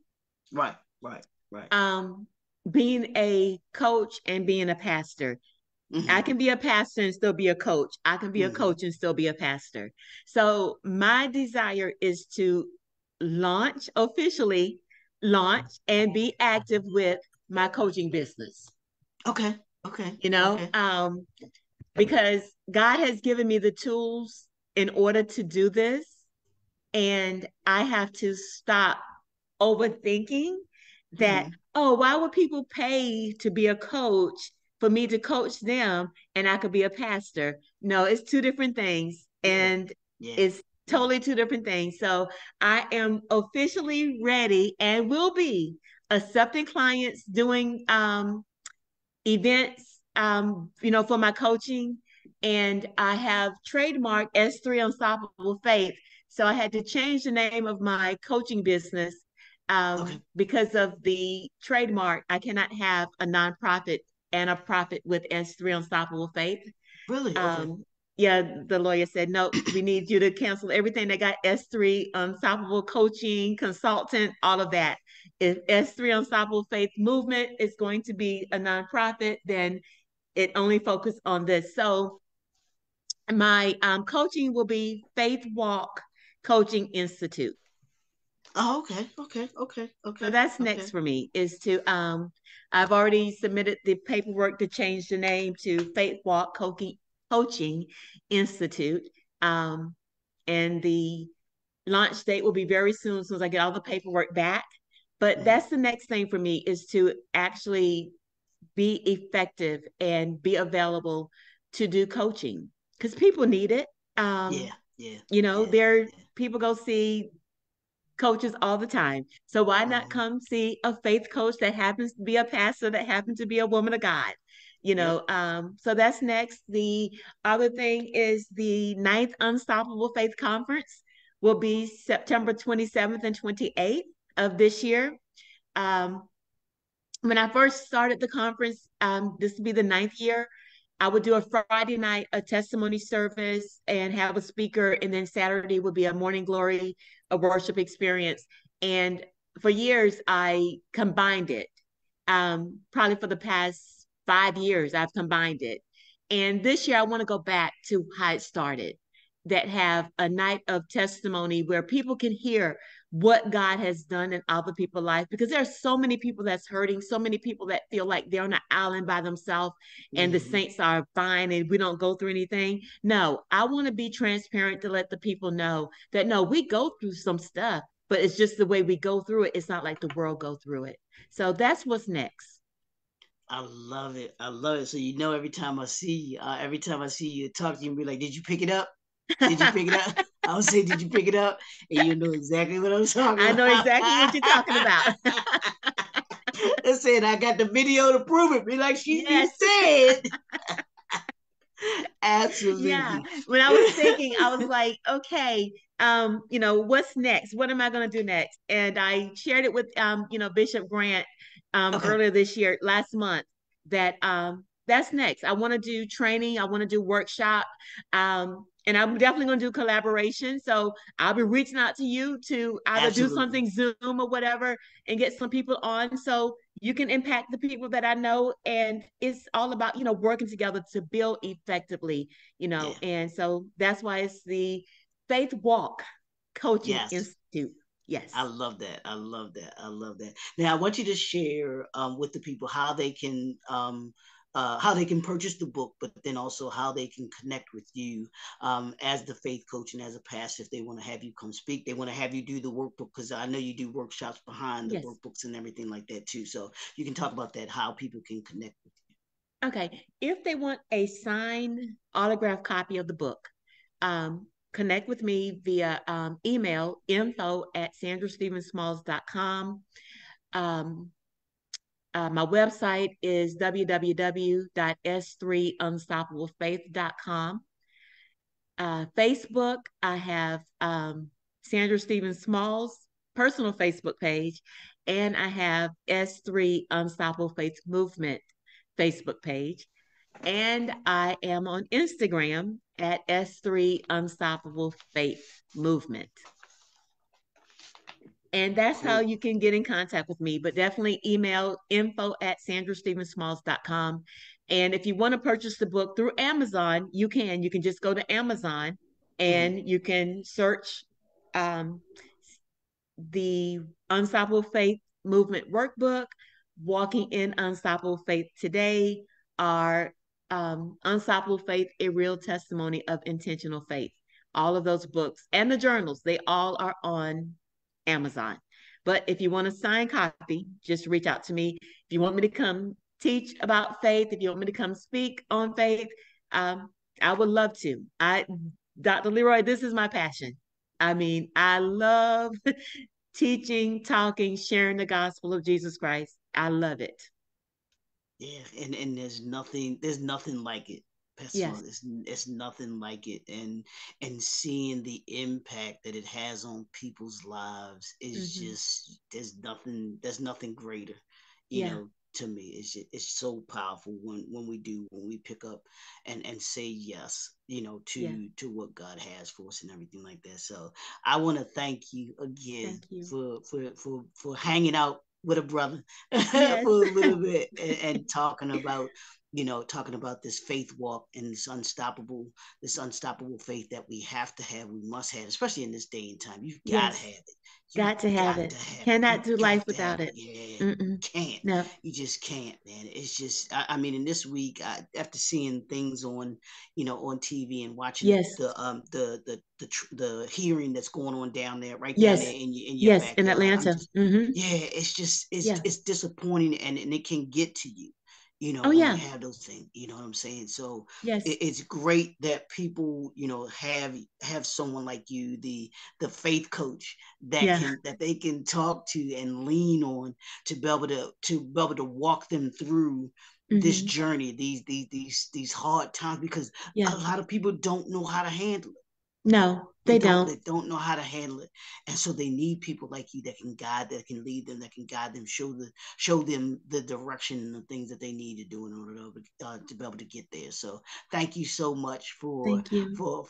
Right. Right. Right. Um, Being a coach and being a pastor. I Mhm. can be a pastor and still be a coach. I can be a Mhm. coach and still be a pastor. So my desire is to officially launch and be active with my coaching business. Okay. Okay. You know, Okay. because God has given me the tools in order to do this, and I have to stop overthinking that, Mhm. oh, why would people pay to be a coach for me to coach them and I could be a pastor? No, it's two different things. Yeah. And Yeah. it's Yeah. totally two different things. So I am officially ready and will be accepting clients, doing events, you know, for my coaching. And I have trademarked S3 Unstoppable Faith. So I had to change the name of my coaching business Okay. because of the trademark. I cannot have a nonprofit and a profit with S3 Unstoppable Faith. Really? Okay. Um, yeah, the lawyer said, no, we need you to cancel everything that got S3 Unstoppable Coaching, Consultant, all of that. If S3 Unstoppable Faith Movement is going to be a nonprofit, then it only focused on this. So my coaching will be Faith Walk Coaching Institute. Oh, okay. Okay. Okay. So Okay. that's next Okay. for me is to I've already submitted the paperwork to change the name to Faith Walk Coaching Institute. And the launch date will be very soon as I get all the paperwork back. But that's the next thing for me, is to actually be effective and be available to do coaching, because people need it. Yeah, yeah, You know, yeah, there yeah. people go see coaches all the time. So why not Mhm. come see a faith coach that happens to be a pastor, that happens to be a woman of God? You Yep. know, so that's next. The other thing is the ninth Unstoppable Faith Conference will be September 27th and 28th of this year. Um, when I first started the conference, this would be the ninth year. I would do a Friday night, a testimony service, and have a speaker, and then Saturday would be a morning glory, a worship experience. And for years, I combined it. Probably for the past 5 years, I've combined it. And this year, I want to go back to how it started, that have a night of testimony where people can hear what God has done in other people's life, because there are so many people that's hurting, so many people that feel like they're on an island by themselves and the Hmm. saints are fine and we don't go through anything. No, I want to be transparent to let the people know that no, we go through some stuff, but it's just the way we go through it. It's not like the world go through it. So that's what's next. I love it. I love it. So every time I see you talk to you, and be like, "Did you pick it up? Did you pick it up?" I would say, "Did you pick it up?" And you know exactly what I'm talking I know about. exactly what you're talking about. I said, "I got the video to prove it." Be like you Yes. said. Yeah. Absolutely. When I was thinking, I was like, okay, what's next? What am I going to do next? And I shared it with, Bishop Grant, Okay. earlier this year, last month, that, that's next. I want to do training. I want to do workshop. And I'm definitely going to do collaboration. So I'll be reaching out to you to either do Absolutely. something Zoom or whatever and get some people on. So you can impact the people that I know. And it's all about, working together to build effectively, Yeah. and so that's why it's the Faith Walk Coaching Yes. Institute. I Yes. love that. I love that. I love that. Now, I want you to share with the people how they can purchase the book, but then also how they can connect with you as the faith coach and as a pastor. If they want to have you come speak, they want to have you do the workbook, because I know you do workshops behind the Yes. workbooks and everything like that too. So you can talk about that, how people can connect with you. Okay. If they want a signed autograph copy of the book, connect with me via email, info@sandrastevensmalls.com. Um, my website is www.s3unstoppablefaith.com. Facebook, I have Sandra Stevens Smalls personal Facebook page, and I have S3 Unstoppable Faith Movement Facebook page. And I am on Instagram at S3 Unstoppable Faith Movement. And that's how Cool. you can get in contact with me. But definitely email info@sandrastevensmalls.com. And if you want to purchase the book through Amazon, you can. You can just go to Amazon Hmm. and you can search um, the Unstoppable Faith Movement Workbook, Walking in Unstoppable Faith Today, or Unstoppable Faith, A Real Testimony of Intentional Faith. All of those books and the journals, they all are on Amazon. But if you want a signed copy, just reach out to me. If you want me to come teach about faith, if you want me to come speak on faith, um, I would love to. Dr. Leroy, this is my passion. I mean, I love teaching, talking, sharing the gospel of Jesus Christ. I love it. Yeah, and there's nothing like it. Yes. Personal, it's nothing like it, and seeing the impact that it has on people's lives is Hmm. just there's nothing greater, Yeah. to me. It's so powerful when we pick up and say yes, Yeah. to what God has for us and everything like that. So I want to thank you again Thank you. for hanging out with a brother for Yes. a little bit and talking about talking about this faith walk and this unstoppable faith that we have to have, we must have, especially in this day and time. You've got to Yes. have it. You Got to have got it. to have it. You Cannot do life got to have without it. it. Yeah, you Mm-mm. can't. No. You just can't, man. It's just, I mean, in this week, after seeing things on TV and watching Yes. the hearing that's going on down there, right down there Yes. in your Yes. In backyard. I'm Atlanta. just, Mm-hmm. yeah, it's just, Yeah. it's disappointing, and it can get to you, Oh, when you yeah. have those things. You know what I'm saying? So Yes. it's great that people, have someone like you, the faith coach Yeah. that they can talk to and lean on to be able to walk them through this Mm-hmm. journey, these hard times, because Yeah. a lot of people don't know how to handle it. No, They they don't don't. they don't know how to handle it, and so they need people like you that can lead them, that can guide them, show them the direction and the things that they need to do in order to be able to get there. So thank you so much Thank you. for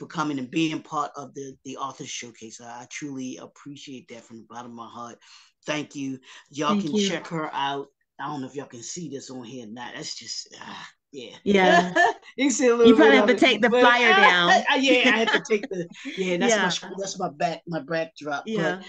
coming and being part of the author showcase. I truly appreciate that from the bottom of my heart. Thank you. Y'all Thank can you. check her out. I don't know if y'all can see this on here or not. That's just yeah. Yeah. You can see a You little probably bit have of to it, take the but flyer down. yeah, I had to take the yeah, and Yeah. that's my backdrop. But Yeah.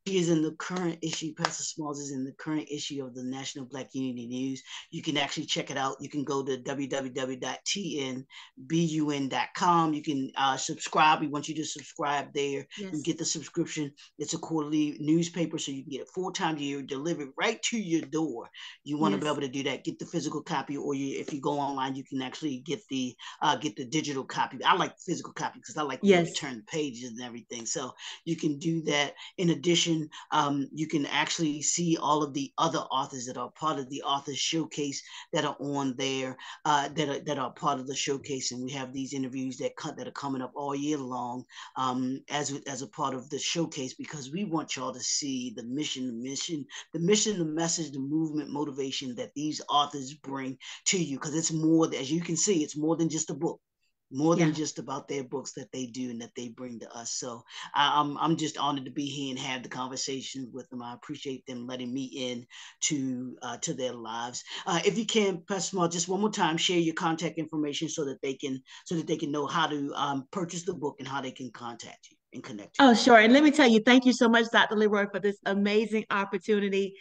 she is in the current issue. Pastor Smalls is in the current issue of the National Black Unity News. You can actually check it out. You can go to www.tnbun.com. You can subscribe. We want you to subscribe there. You can Yes. get the subscription. It's a quarterly newspaper, so you can get it 4 times a year delivered right to your door. You want to be Yes. able to do that. Get the physical copy, or if you go online, you can actually get the digital copy. I like the physical copy because I like to be able to Yes. turn the pages and everything. So you can do that. In addition, you can actually see all of the other authors that are part of the author showcase that are on there, that are part of the showcase, and we have these interviews that are coming up all year long, as a part of the showcase, because we want y'all to see the message, the movement, motivation that these authors bring to you, because it's more, as you can see, it's more than just a book, more than Yeah. just about their books that they do and that they bring to us. So I'm just honored to be here and have the conversation with them. I appreciate them letting me in to their lives. If you can, Pastor Small, just one more time, share your contact information so that they can know how to purchase the book and how they can contact you and connect you. Oh, sure. And let me tell you, thank you so much, Dr. Leroy, for this amazing opportunity.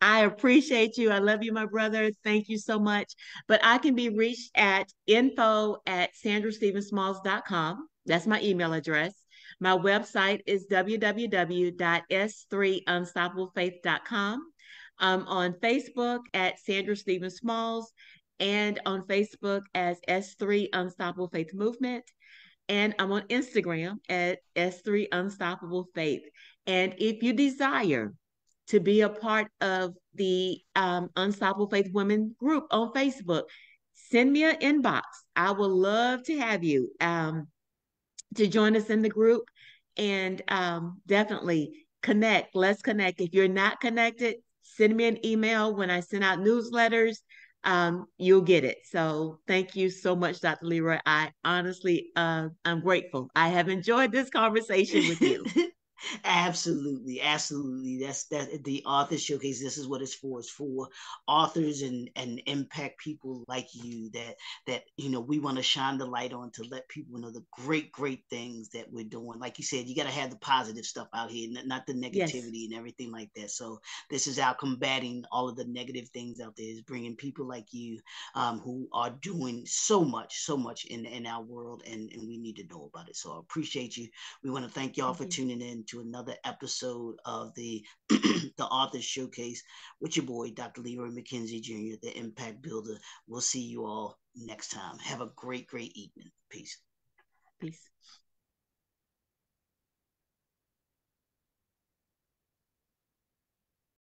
I appreciate you. I love you, my brother. Thank you so much. But I can be reached at info@sandrastevensmalls.com. That's my email address. My website is www.s3unstoppablefaith.com. I'm on Facebook at Sandra Stevens Smalls, and on Facebook as S3 Unstoppable Faith Movement. And I'm on Instagram at S3 Unstoppable Faith. And if you desire to be a part of the Unstoppable Faith Women group on Facebook, send me an inbox. I would love to have you to join us in the group, and definitely connect. Let's connect. If you're not connected, send me an email. When I send out newsletters, you'll get it. So thank you so much, Dr. Leroy. I honestly, I'm grateful. I have enjoyed this conversation with you. Absolutely, absolutely. That the author showcase. This is what it's for. It's for authors and impact people like you that we want to shine the light on, to let people know the great things that we're doing. Like you said, you got to have the positive stuff out here, not the Yes, negativity and everything like that. So this is our combating all of the negative things out there. Is bringing people like you, who are doing so much in our world, and we need to know about it. So I appreciate you. We want to thank y'all thank for you. tuning in to another episode of the the Author Showcase with your boy, Dr. Leroy McKenzie Jr., the Impact Builder. We'll see you all next time. Have a great evening. Peace. Peace.